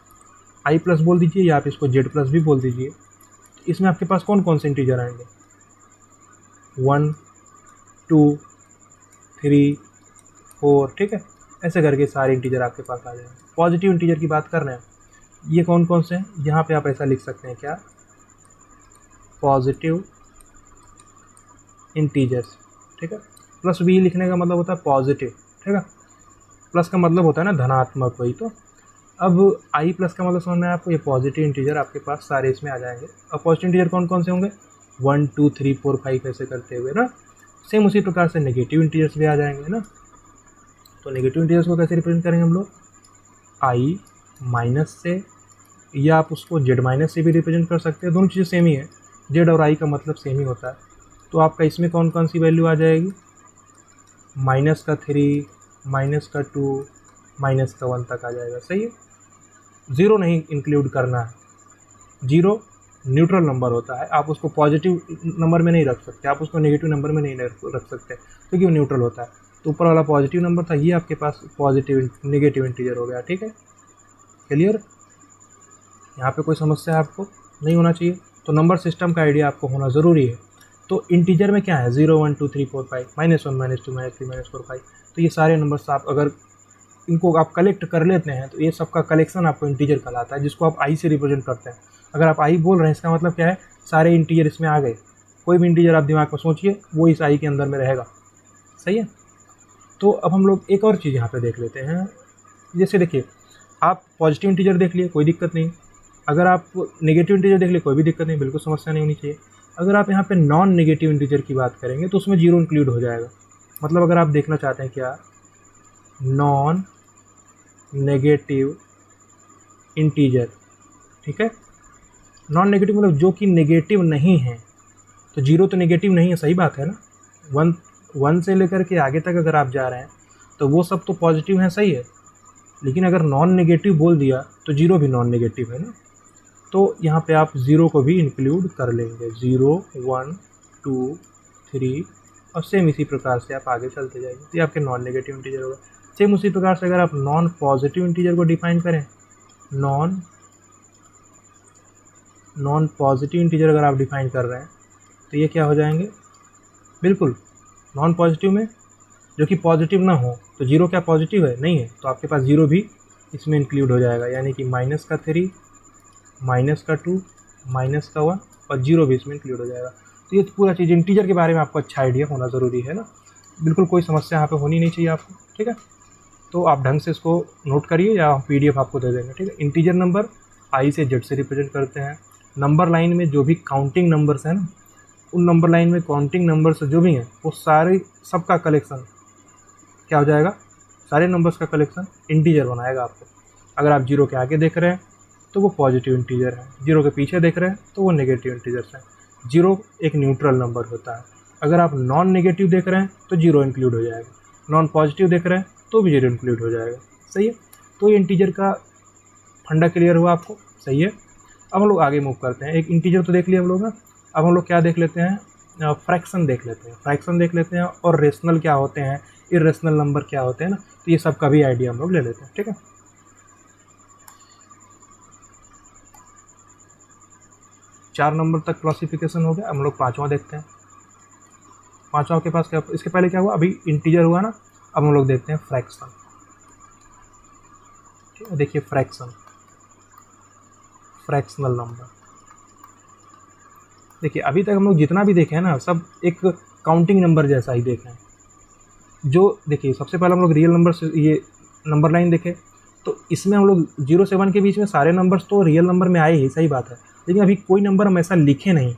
आई प्लस बोल दीजिए, या आप इसको जेड प्लस भी बोल दीजिए। तो इसमें आपके पास कौन कौन से इंटीजर आएंगे, 1 2 3 4, ठीक है। ऐसे करके सारे इंटीजर आपके पास आ जाएंगे। पॉजिटिव इंटीजर की बात कर रहे हैं, ये कौन कौन से हैं, यहाँ पे आप ऐसा लिख सकते हैं, क्या, पॉजिटिव इंटीजर्स, ठीक है। प्लस v लिखने का मतलब होता है पॉजिटिव, ठीक है। प्लस का मतलब होता है ना धनात्मक, वही तो। अब i प्लस का मतलब समझ में आया आपको, ये पॉजिटिव इंटीजर आपके पास सारे इसमें आ जाएंगे। अब पॉजिटिव इंटीजर कौन कौन से होंगे, 1 2 3 4 5 ऐसे करते हुए ना। सेम उसी प्रकार से नेगेटिव इंटीजर्स भी आ जाएंगे ना। तो नेगेटिव इंटीजर्स को कैसे रिप्रेजेंट करेंगे हम लोग, i माइनस से, या आप उसको z माइनस से भी रिप्रेजेंट कर सकते हैं, दोनों चीज़ें सेम ही है, z और i का मतलब सेम ही होता है। तो आपका इसमें कौन कौन सी वैल्यू आ जाएगी, माइनस का 3, माइनस का 2, माइनस का 1 तक आ जाएगा, सही है। ज़ीरो नहीं इंक्लूड करना है, जीरो न्यूट्रल नंबर होता है, आप उसको पॉजिटिव नंबर में नहीं रख सकते, आप उसको नेगेटिव नंबर में नहीं रख सकते क्योंकि वो न्यूट्रल होता है। तो ऊपर वाला पॉजिटिव नंबर था, ये आपके पास पॉजिटिव नेगेटिव इंटीजर हो गया, ठीक है, क्लियर। यहाँ पे कोई समस्या आपको नहीं होना चाहिए। तो नंबर सिस्टम का आइडिया आपको होना ज़रूरी है। तो इंटीजर में क्या है, 0 1 2 3 4 5, -1 -2 -3 -4 5। तो ये सारे नंबर्स आप अगर इनको आप कलेक्ट कर लेते हैं तो ये सबका कलेक्शन आपको इंटीजर कहलाता है, जिसको आप आई से रिप्रेजेंट करते हैं। अगर आप आई बोल रहे हैं इसका मतलब क्या है, सारे इंटीजर इसमें आ गए। कोई भी इंटीजर आप दिमाग में सोचिए वो इस आई के अंदर में रहेगा, सही है। तो अब हम लोग एक और चीज़ यहाँ पे देख लेते हैं। जैसे देखिए, आप पॉजिटिव इंटीजर देख लिए, कोई दिक्कत नहीं। अगर आप नेगेटिव इंटीजर देख लिए, कोई भी दिक्कत नहीं, बिल्कुल समस्या नहीं होनी चाहिए। अगर आप यहाँ पे नॉन नेगेटिव इंटीजर की बात करेंगे तो उसमें जीरो इंक्लूड हो जाएगा। मतलब अगर आप देखना चाहते हैं क्या, नॉन नेगेटिव इंटीजर, ठीक है। नॉन नेगेटिव मतलब जो कि नेगेटिव नहीं है, तो जीरो तो नेगेटिव नहीं है, सही बात है ना। वन से लेकर के आगे तक अगर आप जा रहे हैं तो वो सब तो पॉजिटिव हैं, सही है। लेकिन अगर नॉन नेगेटिव बोल दिया तो जीरो भी नॉन नेगेटिव है ना। तो यहाँ पे आप ज़ीरो को भी इंक्लूड कर लेंगे, 0 1 2 3, और सेम इसी प्रकार से आप आगे चलते जाएंगे। तो ये आपके नॉन नेगेटिव इंटीजर होगा। सेम उसी प्रकार से अगर आप नॉन पॉजिटिव इंटीजर को डिफाइन करें, नॉन पॉजिटिव इंटीजर अगर आप डिफाइन कर रहे हैं तो ये क्या हो जाएंगे, बिल्कुल नॉन पॉजिटिव में जो कि पॉजिटिव ना हो। तो जीरो क्या पॉजिटिव है, नहीं है, तो आपके पास जीरो भी इसमें इंक्लूड हो जाएगा, यानी कि -3, -2, -1 और जीरो भी इसमें इंक्लूड हो जाएगा। तो ये पूरा चीज़ इंटीजर के बारे में आपको अच्छा आइडिया होना ज़रूरी है ना। बिल्कुल कोई समस्या यहाँ पे होनी नहीं चाहिए आपको, ठीक है। तो आप ढंग से इसको नोट करिए या हम PDF आपको दे देंगे, ठीक है। इंटीजर नंबर i से z से रिप्रेजेंट करते हैं। नंबर लाइन में जो भी काउंटिंग नंबर्स हैं ना, उन नंबर लाइन में काउंटिंग नंबर्स जो भी हैं वो सारे सबका कलेक्शन क्या हो जाएगा, सारे नंबर्स का कलेक्शन इंटीजर बनाएगा आपको। अगर आप जीरो के आगे देख रहे हैं तो वो पॉजिटिव इंटीजर है, जीरो के पीछे देख रहे हैं तो वो नेगेटिव इंटीजर्स हैं। जीरो एक न्यूट्रल नंबर होता है। अगर आप नॉन नेगेटिव देख रहे हैं तो जीरो इंक्लूड हो जाएगा, नॉन पॉजिटिव देख रहे हैं तो भी जीरो इंक्लूड हो जाएगा, सही है। तो ये इंटीजर का फंडा क्लियर हुआ आपको, सही है। अब हम लोग आगे मूव करते हैं। एक इंटीजर तो देख लिया हम लोग ना, अब हम लोग क्या देख लेते हैं, फ्रैक्शन देख लेते हैं, और रेशनल क्या होते हैं, इरेशनल नंबर क्या होते हैं ना। तो ये सब का भी आइडिया हम लोग ले लेते हैं, ठीक है। 4 नंबर तक क्लासिफिकेशन हो गया। हम लोग 5वां देखते हैं। 5वां के पास क्या, इसके पहले क्या हुआ, अभी इंटीजर हुआ ना, अब हम लोग देखते हैं फ्रैक्शन, ठीक है। देखिए फ्रैक्शनल नंबर। देखिए अभी तक हम लोग जितना भी देखे हैं ना, सब एक काउंटिंग नंबर जैसा ही देखे हैं। जो देखिए सबसे पहले हम लोग रियल नंबर से ये नंबर लाइन देखे, तो इसमें हम लोग 0 से 1 के बीच में सारे नंबर्स तो रियल नंबर में आए ही, सही बात है। लेकिन अभी कोई नंबर हम ऐसा लिखे नहीं,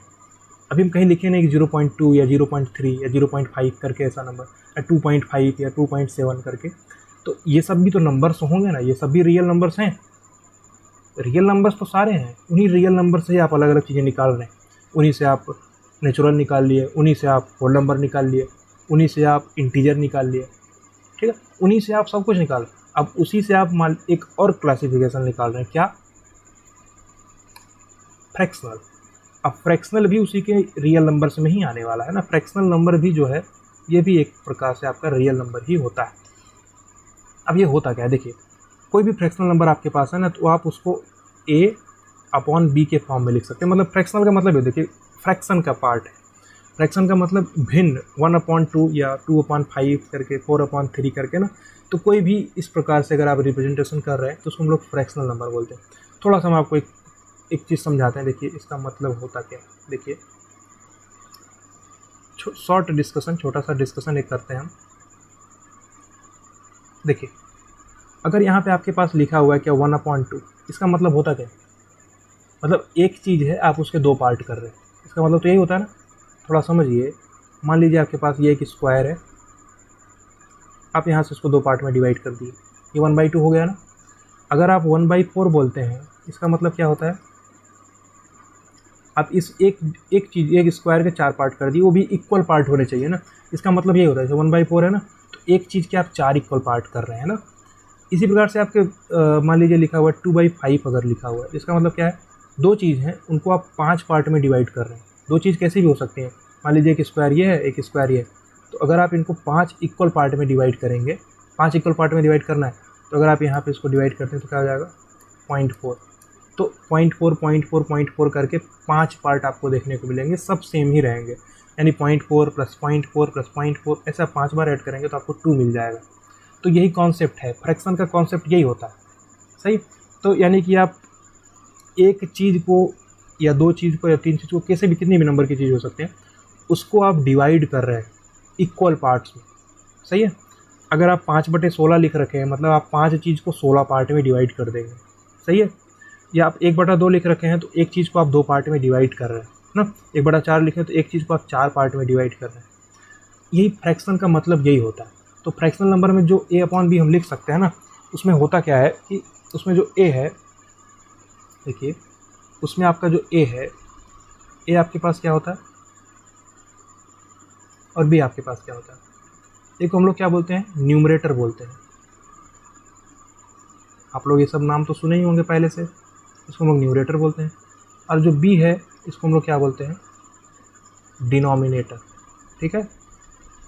अभी हम कहीं लिखे नहीं कि 0.2 या 0.3 या 0.5 करके ऐसा नंबर, या 2.5 या 2.7 करके। तो ये सब भी तो नंबर्स होंगे ना, ये सब भी रियल नंबर्स हैं। रियल नंबर्स तो सारे हैं, उन्हीं रियल नंबर से आप अलग अलग चीज़ें निकाल रहे हैं। उन्हीं से आप नेचुरल निकाल लिए, उन्हीं से आप होल नंबर निकाल लिए, उन्हीं से आप इंटीजर निकाल लिए, ठीक है। उन्हीं से आप सब कुछ निकाल, अब उसी से आप मान एक और क्लासिफिकेशन निकाल रहे हैं, क्या, फ्रैक्शनल। अब फ्रैक्शनल भी उसी के रियल नंबर से में ही आने वाला है ना। फ्रैक्शनल नंबर भी जो है ये भी एक प्रकार से आपका रियल नंबर ही होता है। अब ये होता क्या है, देखिए कोई भी फ्रैक्शनल नंबर आपके पास है ना, तो आप उसको a/b के फॉर्म में लिख सकते हैं। मतलब फ्रैक्शनल का मतलब ये देखिए फ्रैक्शन का पार्ट है। फ्रैक्शन का मतलब भिन्न 1/2 या 2/5 करके 4/3 करके ना, तो कोई भी इस प्रकार से अगर आप रिप्रेजेंटेशन कर रहे हैं तो उसको हम लोग फ्रैक्शनल नंबर बोलते हैं। थोड़ा सा हम आपको एक चीज़ समझाते हैं, देखिए इसका मतलब होता क्या है। देखिए शॉर्ट डिस्कशन, छोटा सा डिस्कशन एक करते हैं हम। देखिए अगर यहाँ पे आपके पास लिखा हुआ है क्या 1/2, इसका मतलब होता क्या है? मतलब एक चीज़ है, आप उसके दो पार्ट कर रहे हैं, इसका मतलब तो यही होता है ना। थोड़ा समझिए, मान लीजिए आपके पास ये एक स्क्वायर है, आप यहाँ से इसको दो पार्ट में डिवाइड कर दिए, ये 1/2 हो गया ना। अगर आप 1/4 बोलते हैं, इसका मतलब क्या होता है? आप इस एक चीज़, एक स्क्वायर के 4 पार्ट कर दिए, वो भी इक्वल पार्ट होने चाहिए ना। इसका मतलब यही होता है, जैसे 1/4 है ना, तो एक चीज़ के आप 4 इक्वल पार्ट कर रहे हैं ना। इसी प्रकार से आपके मान लीजिए लिखा हुआ है 2/5 अगर लिखा हुआ है, इसका मतलब क्या है? दो चीज़ हैं, उनको आप 5 पार्ट में डिवाइड कर रहे हैं। दो चीज़ कैसी भी हो सकती हैं, मान लीजिए एक स्क्वायर ये है, एक स्क्वायर ये है, तो अगर आप इनको 5 इक्वल पार्ट में डिवाइड करेंगे, 5 इक्वल पार्ट में डिवाइड करना है, तो अगर आप यहाँ पे इसको डिवाइड करते हैं तो क्या हो जाएगा? 0.4। तो 0.4 0.4 0.4 करके 5 पार्ट आपको देखने को मिलेंगे, सब सेम ही रहेंगे, यानी 0.4 + 0.4 + 0.4 ऐसा 5 बार ऐड करेंगे तो आपको 2 मिल जाएगा। तो यही कॉन्सेप्ट है, फ्रैक्शन का कॉन्सेप्ट यही होता है, सही। तो यानी कि आप एक चीज़ को या दो चीज़ को या तीन चीज़ को, कैसे भी कितनी भी नंबर की चीज़ हो सकते हैं, उसको आप डिवाइड कर रहे हैं इक्वल पार्ट्स में, सही है। अगर आप 5/16 लिख रखे हैं, मतलब आप 5 चीज़ को 16 पार्ट में डिवाइड कर देंगे, सही है। या आप 1/2 लिख रखे हैं, तो एक चीज़ को आप 2 पार्ट में डिवाइड कर रहे हैं ना। 1/4 लिखे तो एक चीज़ को आप 4 पार्ट में डिवाइड कर रहे हैं। यही फ्रैक्शन का मतलब यही होता है। तो फ्रैक्शनल नंबर में जो a/b हम लिख सकते हैं ना, उसमें होता क्या है कि उसमें जो a है, देखिए उसमें आपका जो a है, a आपके पास क्या होता है और b आपके पास क्या होता है? एक हम लोग क्या बोलते हैं? न्यूमरेटर बोलते हैं। आप लोग ये सब नाम तो सुने ही होंगे पहले से, इसको हम लोग न्यूमरेटर बोलते हैं। और जो b है, इसको हम लोग क्या बोलते हैं? डिनोमिनेटर, ठीक है।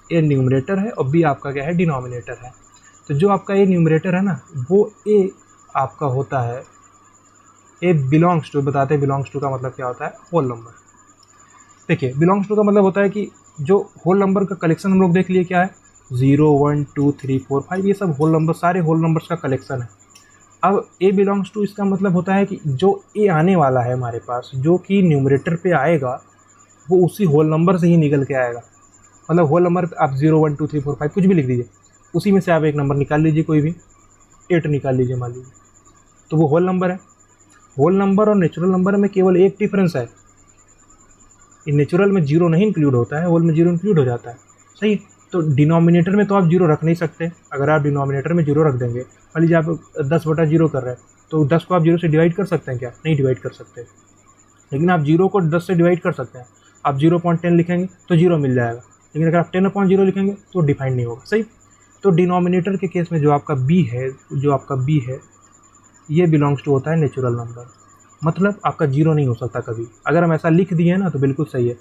a न्यूमरेटर है और b आपका क्या है? डिनोमिनेटर है। तो जो आपका a न्यूमरेटर है ना, वो a आपका होता है, a बिलोंग्स टू, बताते हैं बिलोंग्स टू का मतलब क्या होता है? Whole number. देखिए बिलोंग्स टू का मतलब होता है कि जो होल नंबर का कलेक्शन हम लोग देख लिए क्या है? 0 1 2 3 4 5, ये सब होल नंबर, सारे होल नंबर्स का कलेक्शन है। अब a बिलोंग्स टू, इसका मतलब होता है कि जो a आने वाला है हमारे पास, जो कि न्यूमरेटर पे आएगा, वो उसी होल नंबर से ही निकल के आएगा। मतलब होल नंबर पे आप 0 1 2 3 4 5 कुछ भी लिख दीजिए, उसी में से आप एक नंबर निकाल लीजिए, कोई भी 8 निकाल लीजिए मान लीजिए, तो वो होल नंबर है। होल नंबर और नेचुरल नंबर में केवल एक डिफरेंस है, इन नेचुरल में 0 नहीं इंक्लूड होता है, होल में 0 इंक्लूड हो जाता है, सही। तो डिनोमिनेटर में तो आप 0 रख नहीं सकते। अगर आप डिनोमिनेटर में 0 रख देंगे, मान लीजिए आप 10/0 कर रहे हैं, तो 10 को आप 0 से डिवाइड कर सकते हैं क्या? नहीं डिवाइड कर सकते। लेकिन आप 0 को 10 से डिवाइड कर सकते हैं। आप 0.10 लिखेंगे तो 0 मिल जाएगा, लेकिन अगर आप 10/0 लिखेंगे तो डिफाइन नहीं होगा, सही। तो डिनोमिनेटर के केस में जो आपका b है, ये बिलोंग्स टू होता है नेचुरल नंबर। मतलब आपका 0 नहीं हो सकता कभी। अगर हम ऐसा लिख दिए ना तो बिल्कुल सही है।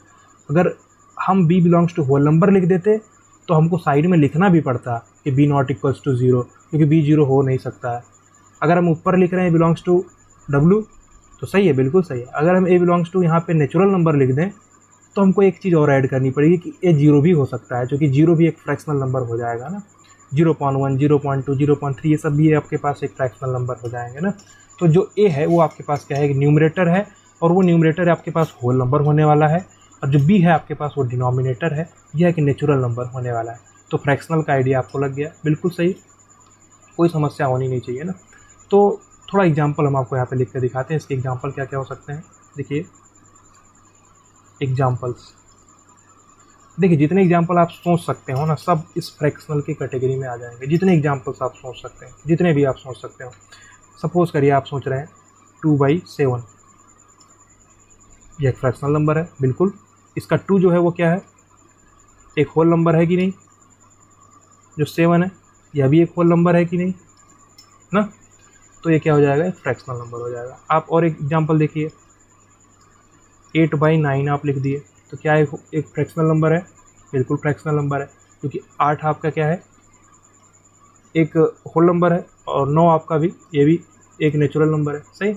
अगर हम b belongs to whole number लिख देते तो हमको साइड में लिखना भी पड़ता कि b नॉट इक्वल्स टू 0, क्योंकि b 0 हो नहीं सकता है। अगर हम ऊपर लिख रहे हैं बिलोंग्स टू w, तो सही है, बिल्कुल सही है। अगर हम a बिलोंग्स टू यहाँ पे नेचुरल नंबर लिख दें तो हमको एक चीज़ और ऐड करनी पड़ेगी कि a 0 भी हो सकता है, क्योंकि 0 भी एक फ्रैक्शनल नंबर हो जाएगा ना। 0.1 0.2 0.3 ये सब भी आपके पास एक फ्रैक्शनल नंबर हो जाएंगे ना। तो जो a है वो आपके पास क्या है? न्यूमरेटर है, और वो न्यूमरेटर आपके पास होल नंबर होने वाला है। और जो b है आपके पास वो डिनोमिनेटर है, यह एक नेचुरल नंबर होने वाला है। तो फ्रैक्शनल का आइडिया आपको लग गया, बिल्कुल सही, कोई समस्या होनी नहीं चाहिए ना। तो थोड़ा एग्जाम्पल हम आपको यहाँ पे लिख कर दिखाते हैं, इसके एग्जाम्पल क्या क्या हो सकते हैं। देखिए एग्जाम्पल्स, देखिए जितने एग्जाम्पल आप सोच सकते हो ना, सब इस फ्रैक्शनल की कैटेगरी में आ जाएंगे। जितने एग्जाम्पल्स आप सोच सकते हैं, जितने भी आप सोच सकते हो। सपोज करिए आप सोच रहे हैं 2/7, ये एक फ्रैक्शनल नंबर है, बिल्कुल। इसका 2 जो है वो क्या है? एक होल नंबर है कि नहीं? जो 7 है यह भी एक होल नंबर है कि नहीं ना? तो ये क्या हो जाएगा? एक फ्रैक्शनल नंबर हो जाएगा। आप और एक एग्जाम्पल देखिए, 8/9 आप लिख दिए, तो क्या एक फ्रैक्शनल नंबर है? बिल्कुल फ्रैक्शनल नंबर है, क्योंकि 8 आपका क्या है? एक होल नंबर है, और 9 आपका भी, ये भी एक नेचुरल नंबर है, सही।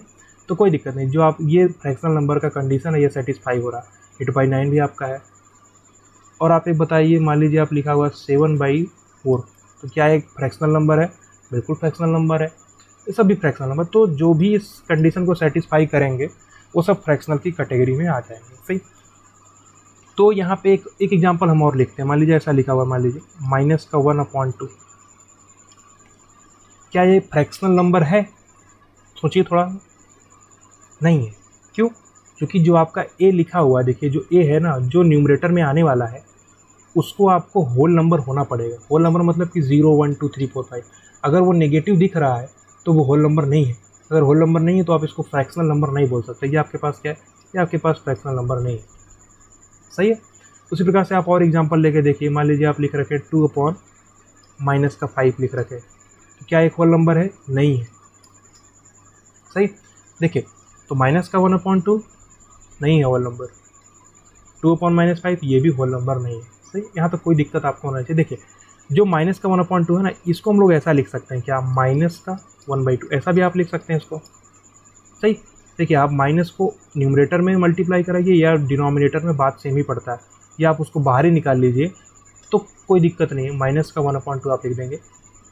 तो कोई दिक्कत नहीं, जो आप ये फ्रैक्शनल नंबर का कंडीशन है ये सेटिस्फाई हो रहा है। 8/9 भी आपका है, और आप एक बताइए, मान लीजिए आप लिखा हुआ 7/4, तो क्या एक फ्रैक्शनल नंबर है? बिल्कुल फ्रैक्शनल नंबर है, ये सब भी फ्रैक्शनल नंबर। तो जो भी इस कंडीशन को सेटिस्फाई करेंगे वो सब फ्रैक्शनल की कैटेगरी में आ जाएंगे, सही। तो यहाँ पे एक एग्जांपल हम और लिखते हैं। मान लीजिए ऐसा लिखा हुआ, मान लीजिए -1/2, क्या ये फ्रैक्शनल नंबर है? सोचिए थोड़ा। नहीं है। क्यों? क्योंकि जो आपका ए लिखा हुआ है, देखिए जो ए है ना, जो न्यूमरेटर में आने वाला है उसको आपको होल नंबर होना पड़ेगा। होल नंबर मतलब कि 0 1 2 3 4 5। अगर वो नेगेटिव दिख रहा है तो वो होल नंबर नहीं है। अगर होल नंबर नहीं है तो आप इसको फ्रैक्शनल नंबर नहीं बोल सकते। ये आपके पास क्या है? ये आपके पास फ्रैक्शनल नंबर नहीं है, सही है। उसी प्रकार से आप और एग्जांपल लेके देखिए। मान लीजिए आप लिख रखे 2/-5 लिख रखे, तो क्या एक होल नंबर है? नहीं है, सही। देखिए, तो -1/2 नहीं है होल नंबर, 2/-5 ये भी होल नंबर नहीं है, सही। यहाँ पे कोई दिक्कत आपको होना चाहिए। देखिए, जो -1/2 है ना, इसको हम लोग ऐसा लिख सकते हैं, क्या -1/2, ऐसा भी आप लिख सकते हैं इसको, सही। देखिए, आप माइनस को न्यूमरेटर में मल्टीप्लाई कराइए या डिनोमिनेटर में, बात सेम ही पड़ता है, या आप उसको बाहर ही निकाल लीजिए तो कोई दिक्कत नहीं है। -1/2 आप लिख देंगे।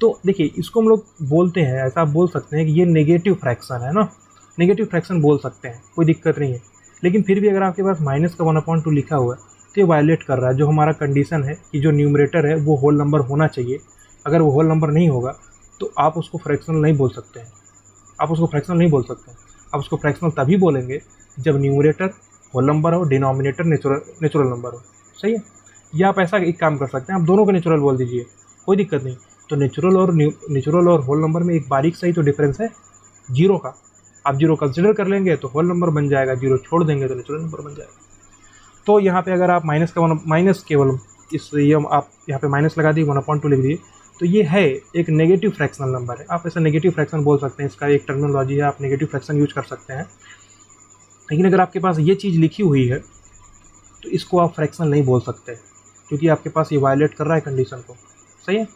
तो देखिए, इसको हम लोग बोलते हैं, ऐसा आप बोल सकते हैं कि ये नेगेटिव फ्रैक्शन है ना, नेगेटिव फ्रैक्शन बोल सकते हैं, कोई दिक्कत नहीं है। लेकिन फिर भी अगर आपके पास -1/2 लिखा हुआ है तो ये वायलेट कर रहा है जो हमारा कंडीशन है कि जो न्यूमरेटर है वो होल नंबर होना चाहिए। अगर वो होल नंबर नहीं होगा तो आप उसको फ्रैक्शनल नहीं बोल सकते हैं, आप उसको फ्रैक्शनल नहीं बोल सकते हैं। आप उसको फ्रैक्शनल तभी बोलेंगे जब न्यूमरेटर होल नंबर हो, डिनोमिनेटर नेचुरल नंबर हो, सही है। या आप ऐसा एक काम कर सकते हैं, आप दोनों को नेचुरल बोल दीजिए, कोई दिक्कत नहीं। तो नेचुरल और होल नंबर में एक बारीक सा ही तो डिफरेंस है, जीरो का। आप जीरो कंसिडर कर लेंगे तो होल नंबर बन जाएगा, जीरो छोड़ देंगे तो नेचुरल नंबर बन जाएगा। तो यहाँ पे अगर आप माइनस केवल इस ये आप यहाँ पे माइनस लगा दिए, 1/2 लिख दिए, तो ये है एक नेगेटिव फ्रैक्शनल नंबर है। आप ऐसा नेगेटिव फ्रैक्शन बोल सकते हैं, इसका एक टर्मिनोलॉजी है, आप नेगेटिव फ्रैक्शन यूज कर सकते हैं। लेकिन अगर आपके पास ये चीज़ लिखी हुई है तो इसको आप फ्रैक्शनल नहीं बोल सकते, क्योंकि आपके पास ये वायलेट कर रहा है कंडीशन को, सही है।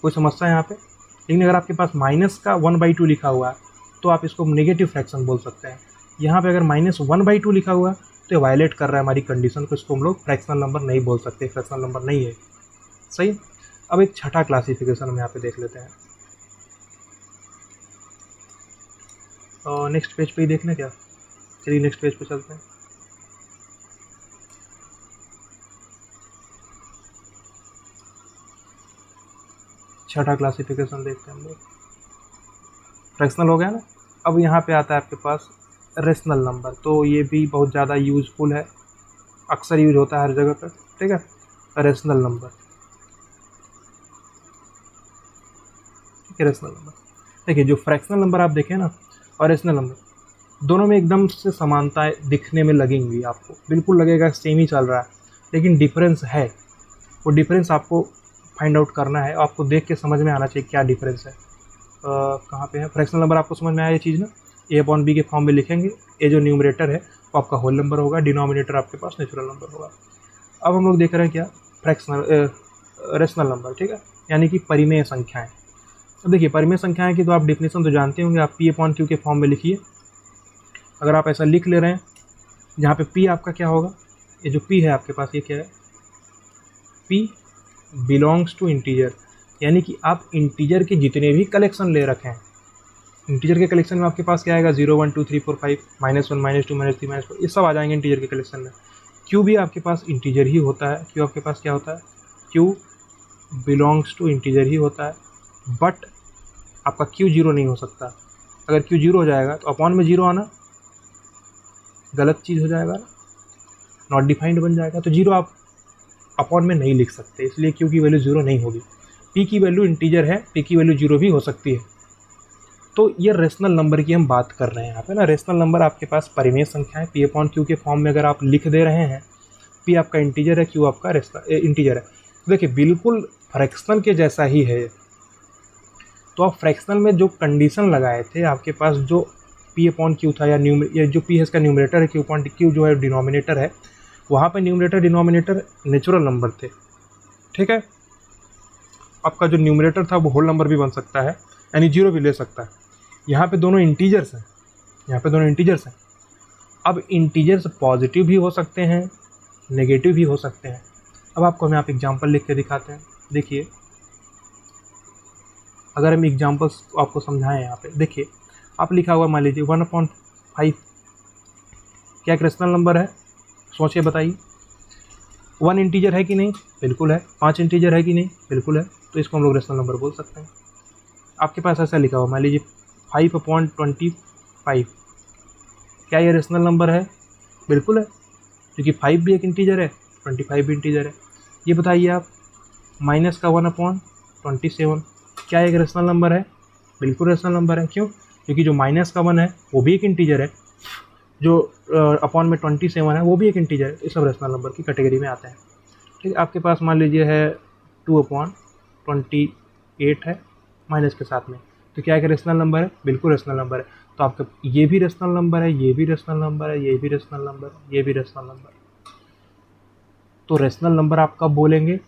कोई समस्या है यहाँ पे? लेकिन अगर आपके पास -1/2 लिखा हुआ है तो आप इसको नेगेटिव फ्रैक्शन बोल सकते हैं। यहाँ पे अगर -1/2 लिखा हुआ है तो ये वायलेट कर रहा है हमारी कंडीशन को, इसको हम लोग फ्रैक्शनल नंबर नहीं बोल सकते, फ्रैक्शनल नंबर नहीं है, सही। अब एक छठा क्लासिफिकेशन हम यहाँ पे देख लेते हैं। और नेक्स्ट पेज पे ही देखना क्या? चलिए नेक्स्ट पेज पे चलते हैं। छठा क्लासिफिकेशन देखते हैं हम लोग। फ्रैक्शनल हो गया ना। अब यहाँ पे आता है आपके पास रेशनल नंबर। तो ये भी बहुत ज़्यादा यूजफुल है, अक्सर यूज होता है हर जगह पर, ठीक है। रेशनल नंबर, ठीक है। रेशनल नंबर, देखिए जो फ्रैक्शनल नंबर आप देखें ना और रेशनल नंबर, दोनों में एकदम से समानताएं दिखने में लगेंगी, आपको बिल्कुल लगेगा सेम ही चल रहा है, लेकिन डिफरेंस है। वो डिफरेंस आपको फाइंड आउट करना है, आपको देख के समझ में आना चाहिए क्या डिफरेंस है। कहाँ पे है फ्रैक्शनल नंबर? आपको समझ में आया ये चीज़ ना, a/b के फॉर्म में लिखेंगे। ए जो न्यूमरेटर है वो आपका होल नंबर होगा, डिनोमिनेटर आपके पास नेचुरल नंबर होगा। अब हम लोग देख रहे हैं क्या? रेशनल नंबर, ठीक है, यानी कि परिमेय संख्याएं। अब देखिए, परिमेय संख्याएं की तो आप डेफिनेशन तो जानते होंगे, आप p/q के फॉर्म में लिखिए। अगर आप ऐसा लिख ले रहे हैं जहाँ पे p आपका क्या होगा, ये जो p है आपके पास, ये क्या है? p बिलोंग्स टू इंटीजर, यानी कि आप इंटीजर के जितने भी कलेक्शन ले रखे हैं, इंटीजर के कलेक्शन में आपके पास क्या आएगा? 0 1 2 3 4 5 -1 -2 -3 -4, ये सब आ जाएंगे इंटीजर के कलेक्शन में। q भी आपके पास इंटीजर ही होता है। q आपके पास क्या होता है? q बिलोंग्स टू इंटीजर ही होता है, बट आपका q 0 नहीं हो सकता। अगर q 0 हो जाएगा तो अपॉन में 0 आना गलत चीज़ हो जाएगा ना, नॉट डिफाइंड बन जाएगा। तो 0 आप अपॉन में नहीं लिख सकते, इसलिए q की वैल्यू 0 नहीं होगी। p की वैल्यू इंटीजर है, p की वैल्यू 0 भी हो सकती है। तो ये रेशनल नंबर की हम बात कर रहे हैं यहाँ पे ना। रेशनल नंबर आपके पास परिमेय संख्या है, p/q के फॉर्म में अगर आप लिख दे रहे हैं, p आपका इंटीजर है, q आपका इंटीजर है। देखिए बिल्कुल फ्रैक्शनल के जैसा ही है। तो आप फ्रैक्शनल में जो कंडीशन लगाए थे, आपके पास जो p/q था, या जो p है इसका न्यूमरेटर है, q जो है डिनोमिनेटर है, वहाँ पे न्यूमरेटर डिनोमिनेटर नेचुरल नंबर थे, ठीक है। आपका जो न्यूमरेटर था वो होल नंबर भी बन सकता है, यानी 0 भी ले सकता है। यहाँ पे दोनों इंटीजर्स हैं, यहाँ पे दोनों इंटीजर्स हैं। अब इंटीजर्स पॉजिटिव भी हो सकते हैं, नेगेटिव भी हो सकते हैं। अब आपको हम यहाँ पे एग्जाम्पल लिख के दिखाते हैं। देखिए, अगर हम एग्जाम्पल्स आपको समझाएं यहाँ पे, देखिए आप लिखा हुआ मान लीजिए 1/5 क्या एक रेशनल नंबर है? सोचिए बताइए। 1 इंटीजर है कि नहीं? बिल्कुल है। 5 इंटीजर है कि नहीं? बिल्कुल है। तो इसको हम लोग रेशनल नंबर बोल सकते हैं। आपके पास ऐसा लिखा हुआ मान लीजिए 5/25, क्या ये रेशनल नंबर है? बिल्कुल है, क्योंकि 5 भी एक इंटीजर है, 25 भी इंटीजर है। ये बताइए आप, माइनस का 1/27 क्या एक रेशनल नंबर है? बिल्कुल रेशनल नंबर है। क्यों? क्योंकि जो माइनस का 1 है वो भी एक इंटीजर है, जो अपॉन में 27 है वो भी एक इंटीजर है। ये सब रेशनल नंबर की कैटेगरी में आते हैं। ठीक है, आपके पास मान लीजिए है 2/28 है माइनस के साथ में, तो क्या एक रेशनल नंबर है? बिल्कुल रेशनल नंबर है। तो आपका ये भी रेशनल नंबर है, ये भी रेशनल नंबर है, ये भी रेशनल नंबर है, ये भी रेशनल नंबर है। तो रेशनल नंबर आप कब बोलेंगे?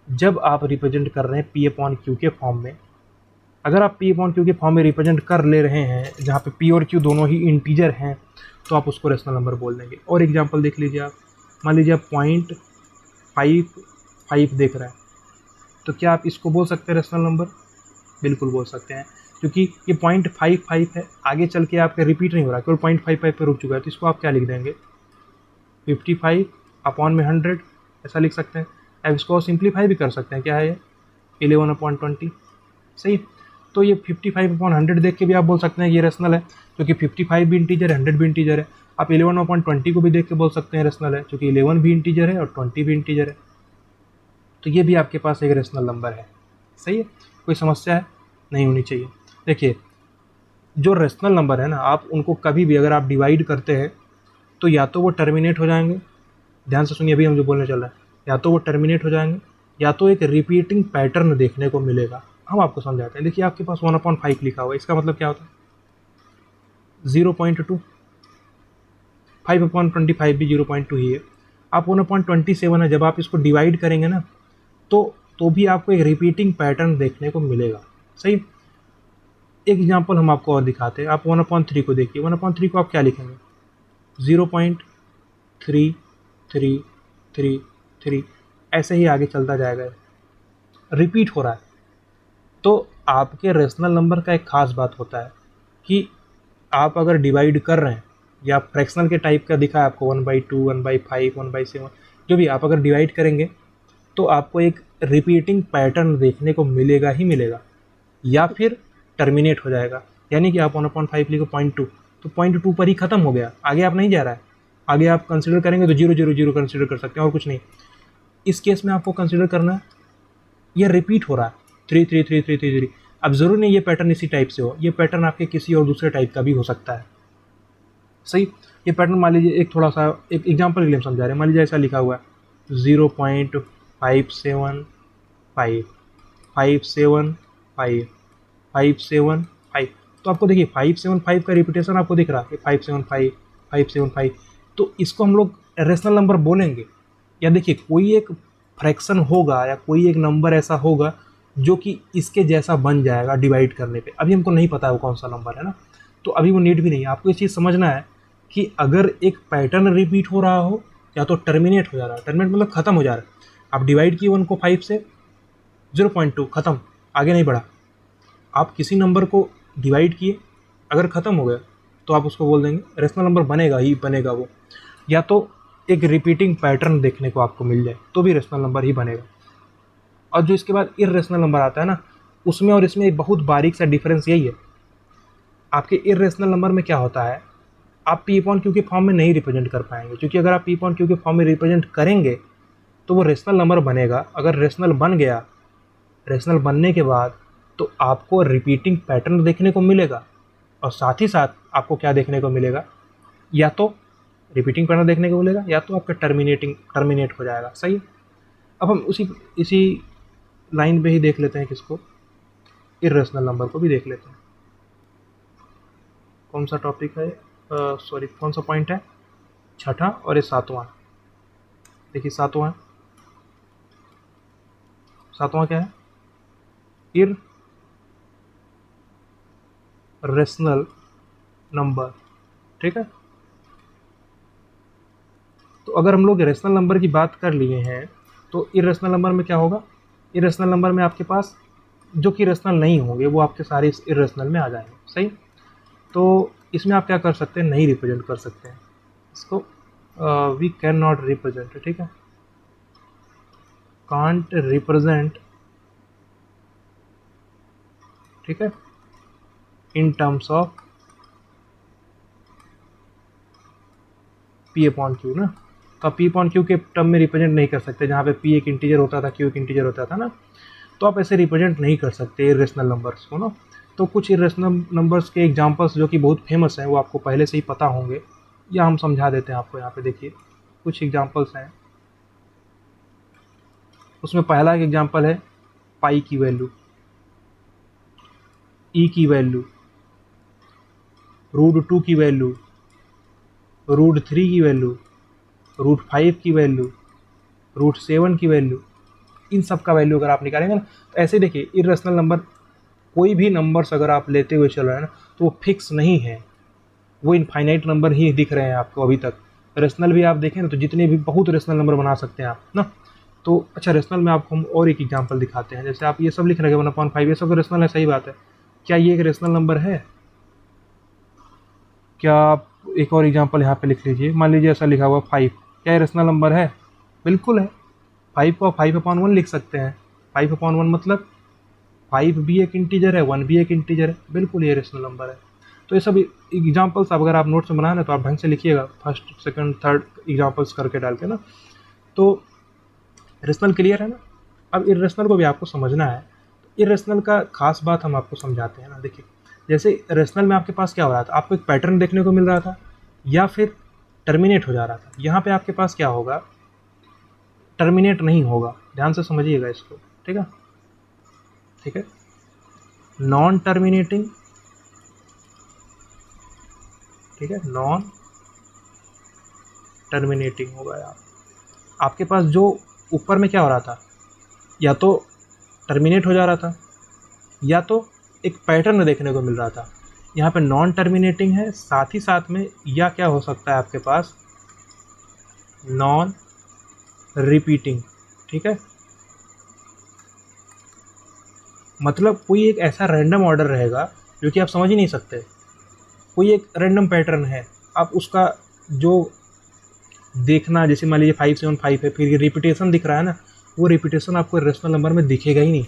जब आप रिप्रेजेंट कर रहे हैं P/Q के फॉर्म में। अगर आप P/Q के फॉर्म में रिप्रेजेंट कर ले रहे हैं जहाँ पे P और Q दोनों ही इंटीजर हैं, तो आप उसको रेशनल नंबर बोल देंगे। और एग्जांपल देख लीजिए आप, मान लीजिए आप 0.55 देख रहे हैं, तो क्या आप इसको बोल सकते हैं रेशनल नंबर? बिल्कुल बोल सकते हैं, क्योंकि ये 0.55 है, आगे चल के आपका रिपीट नहीं हो रहा, केवल 0.55 पे रुक चुका है। तो इसको आप क्या लिख देंगे? 55/100 ऐसा लिख सकते हैं। अब इसको सिंप्लीफाई भी कर सकते हैं, क्या है ये? 11/20। सही। तो ये 55/100 देख के भी आप बोल सकते हैं ये रेशनल है, क्योंकि 55 भी इंटीजर है, 100 भी इंटीजर है। आप 11/20 को भी देख के बोल सकते हैं रेशनल है, क्योंकि 11 भी इंटीजर है और 20 भी इंटीजर है। तो ये भी आपके पास एक रेशनल नंबर है। सही है, कोई समस्या है? नहीं होनी चाहिए। देखिए, जो रेशनल नंबर है ना, आप उनको कभी भी अगर आप डिवाइड करते हैं तो या तो वो टर्मिनेट हो जाएंगे, ध्यान से सुनिए अभी हम जो बोलने चल रहे हैं, या तो वो टर्मिनेट हो जाएंगे या तो एक रिपीटिंग पैटर्न देखने को मिलेगा। हम आपको समझाते हैं। देखिए, आपके पास 1/5 लिखा हुआ है, इसका मतलब क्या होता है? 0.2। 5/25 भी 0.2 ही है। आप 1/27 है, जब आप इसको डिवाइड करेंगे ना, तो भी आपको एक रिपीटिंग पैटर्न देखने को मिलेगा। सही। एक एग्जांपल हम आपको और दिखाते हैं। आप 1/3 को देखिए। 1/3 को आप क्या लिखेंगे? 0.3333 ऐसे ही आगे चलता जाएगा, रिपीट हो रहा है। तो आपके रेशनल नंबर का एक खास बात होता है कि आप अगर डिवाइड कर रहे हैं या फ्रैक्शनल के टाइप का दिखा है आपको 1/2, 1/5, 1/7, जो भी आप अगर डिवाइड करेंगे तो आपको एक रिपीटिंग पैटर्न देखने को मिलेगा ही मिलेगा, या फिर टर्मिनेट हो जाएगा। यानी कि आप 1/5 लिखो 0.2, तो 0.2 पर ही ख़त्म हो गया, आगे आप नहीं जा रहा है। आगे आप कंसिडर करेंगे तो 0.00 कंसिडर कर सकते हैं और कुछ नहीं। इस केस में आपको कंसिडर करना है ये रिपीट हो रहा है 3333333। अब ज़रूर नहीं ये पैटर्न इसी टाइप से हो, ये पैटर्न आपके किसी और दूसरे टाइप का भी हो सकता है। सही। ये पैटर्न मान लीजिए एक थोड़ा सा एक एग्जांपल के लिए हम समझा रहे हैं। मान लीजिए ऐसा लिखा हुआ है 0.575 575 575। तो आपको देखिए 575 का रिपीटेशन आपको दिख रहा है, 575 575। तो इसको हम लोग रेशनल नंबर बोलेंगे। या देखिए, कोई एक फ्रैक्शन होगा या कोई एक नंबर ऐसा होगा जो कि इसके जैसा बन जाएगा डिवाइड करने पे। अभी हमको नहीं पता है वो कौन सा नंबर है ना, तो अभी वो नीड भी नहीं है। आपको ये चीज़ समझना है कि अगर एक पैटर्न रिपीट हो रहा हो या तो टर्मिनेट हो जा रहा है, टर्मिनेट मतलब खत्म हो जा रहा है। आप डिवाइड किए 1 को 5 से, 0.2 खत्म, आगे नहीं बढ़ा। आप किसी नंबर को डिवाइड किए, अगर ख़त्म हो गया तो आप उसको बोल देंगे रेशनल नंबर बनेगा ही बनेगा वो। या तो एक रिपीटिंग पैटर्न देखने को आपको मिल जाए तो भी रेशनल नंबर ही बनेगा। और जो इसके बाद इर्रेशनल नंबर आता है ना, उसमें और इसमें एक बहुत बारीक सा डिफरेंस यही है। आपके इर्रेशनल नंबर में क्या होता है, आप P/Q के फॉर्म में नहीं रिप्रेजेंट कर पाएंगे, क्योंकि अगर आप P/Q के फॉर्म में रिप्रेजेंट करेंगे तो वो रेशनल नंबर बनेगा। अगर रेशनल बन गया, रेशनल बनने के बाद तो आपको रिपीटिंग पैटर्न देखने को मिलेगा, और साथ ही साथ आपको क्या देखने को मिलेगा, या तो रिपीटिंग पैटर्न देखने को मिलेगा या तो आपका टर्मिनेट हो जाएगा। सही है। अब हम इसी लाइन पे ही देख लेते हैं किसको, इर्रेशनल नंबर को भी देख लेते हैं। कौन सा टॉपिक है, सॉरी कौन सा पॉइंट है? छठा और ये सातवां। देखिए सातवां क्या है? Irrational number. ठीक है। तो अगर हम लोग रेशनल नंबर की बात कर लिए हैं तो इरेशनल नंबर में क्या होगा, इरेशनल नंबर में आपके पास जो कि रेशनल नहीं होंगे वो आपके सारे इस इरेशनल में आ जाएंगे, सही। तो इसमें आप क्या कर सकते हैं, नहीं रिप्रेजेंट कर सकते हैं इसको, वी कैन नॉट रिप्रेजेंट, ठीक है, कांट रिप्रेजेंट, ठीक है, in terms of P upon Q ना। तो आप पी अपॉन क्यू के टर्म में रिप्रेजेंट नहीं कर सकते, जहाँ पे पी एक इंटीजर होता था, क्यू एक इंटीजर होता था ना, तो आप ऐसे रिप्रेजेंट नहीं कर सकते इरेशनल नंबर्स को ना। तो कुछ इरेशनल नंबर्स के एग्जांपल्स जो कि बहुत फेमस हैं वो आपको पहले से ही पता होंगे, या हम समझा देते हैं आपको। यहाँ पे देखिए कुछ एग्जांपल्स हैं, उसमें पहला एक एग्जांपल है पाई की वैल्यू, ई की वैल्यू, √2 की वैल्यू, √3 की वैल्यू, √5 की वैल्यू, √7 की वैल्यू, इन सब का वैल्यू अगर आप निकालेंगे ना, तो ऐसे देखिए इरेशनल नंबर कोई भी नंबर्स अगर आप लेते हुए चल रहे हैं ना, तो वो फिक्स नहीं है, वो इनफाइनाइट नंबर ही दिख रहे हैं आपको अभी तक। रेशनल भी आप देखें ना, तो जितने भी बहुत रेशनल नंबर बना सकते हैं आप ना। तो अच्छा, रेशनल में आपको हम और एक एग्जांपल दिखाते हैं। जैसे आप ये सब लिख रहे हैं 1/5, ये सब रेशनल है, सही बात है। क्या ये एक रेशनल नंबर है? क्या आप एक और एग्जांपल यहाँ पे लिख लीजिए, मान लीजिए ऐसा लिखा हुआ 5, क्या ये रेशनल नंबर है? बिल्कुल है। 5 को 5/1 लिख सकते हैं। 5/1 मतलब 5 भी एक इंटीजर है, 1 भी एक इंटीजर है, बिल्कुल ये रेशनल नंबर है। तो ये सब एग्जांपल्स अगर आप नोट्स में बनाए ना, तो आप ढंग से लिखिएगा, फर्स्ट सेकंड थर्ड एग्जांपल्स करके डाल के ना। तो रेशनल क्लियर है ना। अब इरेशनल को भी आपको समझना है। इरेशनल का खास बात हम आपको समझाते हैं ना। देखिए, जैसे रेशनल में आपके पास क्या हो रहा था, आपको एक पैटर्न देखने को मिल रहा था या फिर टर्मिनेट हो जा रहा था। यहाँ पे आपके पास क्या होगा, टर्मिनेट नहीं होगा, ध्यान से समझिएगा इसको, ठीक है, ठीक है। नॉन टर्मिनेटिंग, ठीक है, नॉन टर्मिनेटिंग होगा। आपके पास जो ऊपर में क्या हो रहा था, या तो टर्मिनेट हो जा रहा था या तो एक पैटर्न देखने को मिल रहा था। यहाँ पे नॉन टर्मिनेटिंग है, साथ ही साथ में या क्या हो सकता है आपके पास, नॉन रिपीटिंग, ठीक है। मतलब कोई एक ऐसा रैंडम ऑर्डर रहेगा जो कि आप समझ ही नहीं सकते, कोई एक रैंडम पैटर्न है, आप उसका जो देखना, जैसे मान लीजिए 575 है, फिर ये रिपीटेशन दिख रहा है ना, वो रिपीटेशन आपको रेशनल नंबर में दिखेगा ही नहीं,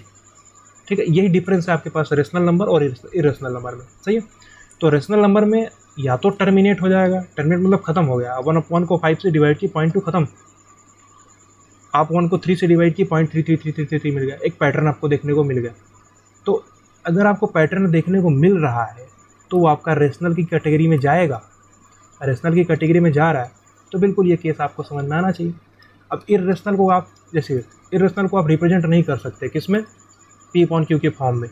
ठीक है। यही डिफरेंस है आपके पास रेशनल नंबर और इरेशनल नंबर में, सही है। तो रेशनल नंबर में या तो टर्मिनेट हो जाएगा, टर्मिनेट मतलब खत्म हो गया, 1 को 5 से डिवाइड की 0.2 खत्म, आप 1 को 3 से डिवाइड की 0.33333 मिल गया, एक पैटर्न आपको देखने को मिल गया। तो अगर आपको पैटर्न देखने को मिल रहा है तो वो आपका रेशनल की कैटेगरी में जाएगा, रेशनल की कैटेगरी में जा रहा है तो बिल्कुल ये केस आपको समझ में आना चाहिए। अब इरेशनल को आप, जैसे इरेशनल को आप रिप्रेजेंट नहीं कर सकते किसमें, P/Q के फॉर्म में,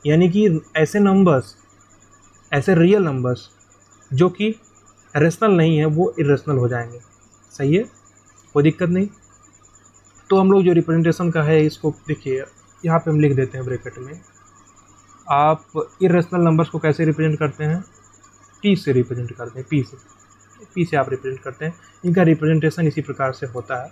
यानी कि ऐसे नंबर्स, ऐसे रियल नंबर्स जो कि रेशनल नहीं है वो इरेशनल हो जाएंगे, सही है, कोई दिक्कत नहीं। तो हम लोग जो रिप्रेजेंटेशन का है इसको देखिए, यहाँ पे हम लिख देते हैं ब्रैकेट में, आप इरेशनल नंबर्स को कैसे रिप्रेजेंट करते हैं, T से रिप्रेजेंट करते हैं, P से आप रिप्रेजेंट करते हैं। इनका रिप्रेजेंटेशन इसी प्रकार से होता है,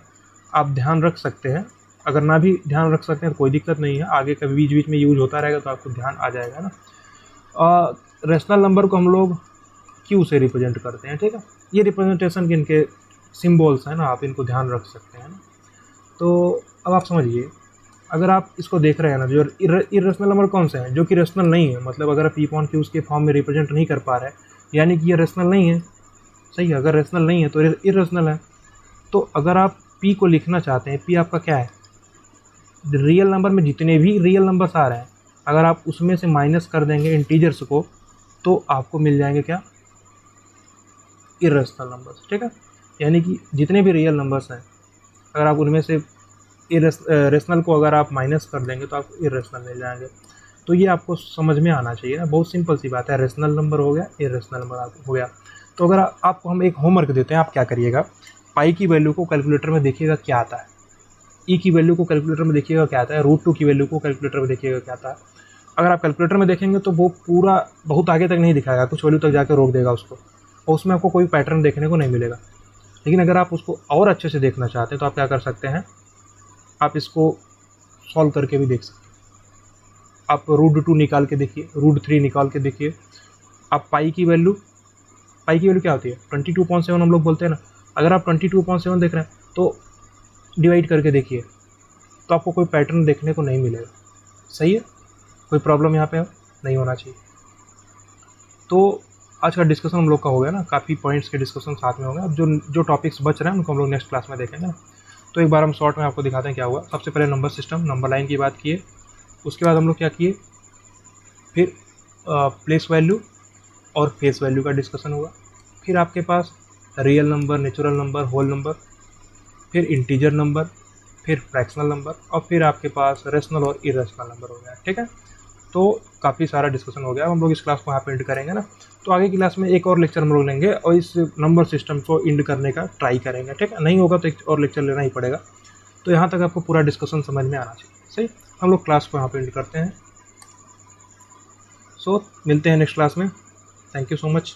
आप ध्यान रख सकते हैं। अगर ना भी ध्यान रख सकते हैं तो कोई दिक्कत नहीं है, आगे कभी बीच बीच में यूज होता रहेगा तो आपको ध्यान आ जाएगा ना। रेशनल नंबर को हम लोग Q से रिप्रेजेंट करते हैं, ठीक है। ये रिप्रेजेंटेशन के इनके सिम्बॉल्स हैं ना, आप इनको ध्यान रख सकते हैं ना। तो अब आप समझिए, अगर आप इसको देख रहे हैं ना, जो इरेशनल नंबर कौन से हैं, जो कि रेशनल नहीं है, मतलब अगर P/Q उसके फॉर्म में रिप्रेजेंट नहीं कर पा रहे हैं, यानी कि ये रेशनल नहीं है, सही है। अगर रेशनल नहीं है तो इरेशनल है। तो अगर आप P को लिखना चाहते हैं, P आपका क्या है, रियल नंबर में जितने भी रियल नंबर्स आ रहे हैं, अगर आप उसमें से माइनस कर देंगे इंटीजर्स को, तो आपको मिल जाएंगे क्या, इरेशनल नंबर्स, ठीक है। यानी कि जितने भी रियल नंबर्स हैं, अगर आप उनमें से रेशनल को अगर आप माइनस कर देंगे तो आपको इरेशनल मिल जाएंगे। तो ये आपको समझ में आना चाहिए ना, बहुत सिंपल सी बात है। रेशनल नंबर हो गया, इरेशनल नंबर हो गया। तो अगर आपको हम एक होमवर्क देते हैं, आप क्या करिएगा, पाई की वैल्यू को कैलकुलेटर में देखिएगा क्या आता है, ई की वैल्यू को कैलकुलेटर में देखिएगा क्या आता है, √2 की वैल्यू को कैलकुलेटर में देखिएगा क्या आता है। अगर आप कैलकुलेटर में देखेंगे तो वो पूरा बहुत आगे तक नहीं दिखाएगा, कुछ वैल्यू तक जाकर रोक देगा उसको, और उसमें आपको कोई पैटर्न देखने को नहीं मिलेगा। लेकिन अगर आप उसको और अच्छे से देखना चाहते हैं तो आप क्या कर सकते हैं, आप इसको सॉल्व करके भी देख सकते हैं। आप √2 निकाल के देखिए, √3 निकाल के देखिए। आप पाई की वैल्यू क्या होती है 22.7 हम लोग बोलते हैं ना। अगर आप 22.7 देख रहे हैं तो डिवाइड करके देखिए, तो आपको कोई पैटर्न देखने को नहीं मिलेगा। सही है, कोई प्रॉब्लम यहाँ पे नहीं होना चाहिए। तो आज का डिस्कशन हम लोग का हो गया ना, काफ़ी पॉइंट्स के डिस्कशन साथ में हो गए। अब जो टॉपिक्स बच रहे हैं उनको हम लोग नेक्स्ट क्लास में देखेंगे ना। तो एक बार हम शॉर्ट में आपको दिखाते हैं क्या हुआ। सबसे पहले नंबर सिस्टम, नंबर लाइन की बात किए, उसके बाद हम लोग क्या किए, फिर प्लेस वैल्यू और फेस वैल्यू का डिस्कशन हुआ। फिर आपके पास real number, natural number, whole number, फिर इंटीजर नंबर, फिर फ्रैक्शनल नंबर, और फिर आपके पास रेशनल और इरेशनल नंबर हो गया। ठीक है, तो काफ़ी सारा डिस्कशन हो गया। हम लोग इस क्लास को यहाँ पे एंड करेंगे ना। तो आगे की क्लास में एक और लेक्चर हम लोग लेंगे और इस नंबर सिस्टम को एंड करने का ट्राई करेंगे। ठीक है, नहीं होगा तो एक और लेक्चर लेना ही पड़ेगा। तो यहाँ तक आपको पूरा डिस्कशन समझ में आना चाहिए। सही, हम लोग क्लास को यहाँ पे एंड करते हैं। सो मिलते हैं नेक्स्ट क्लास में। Thank you so much.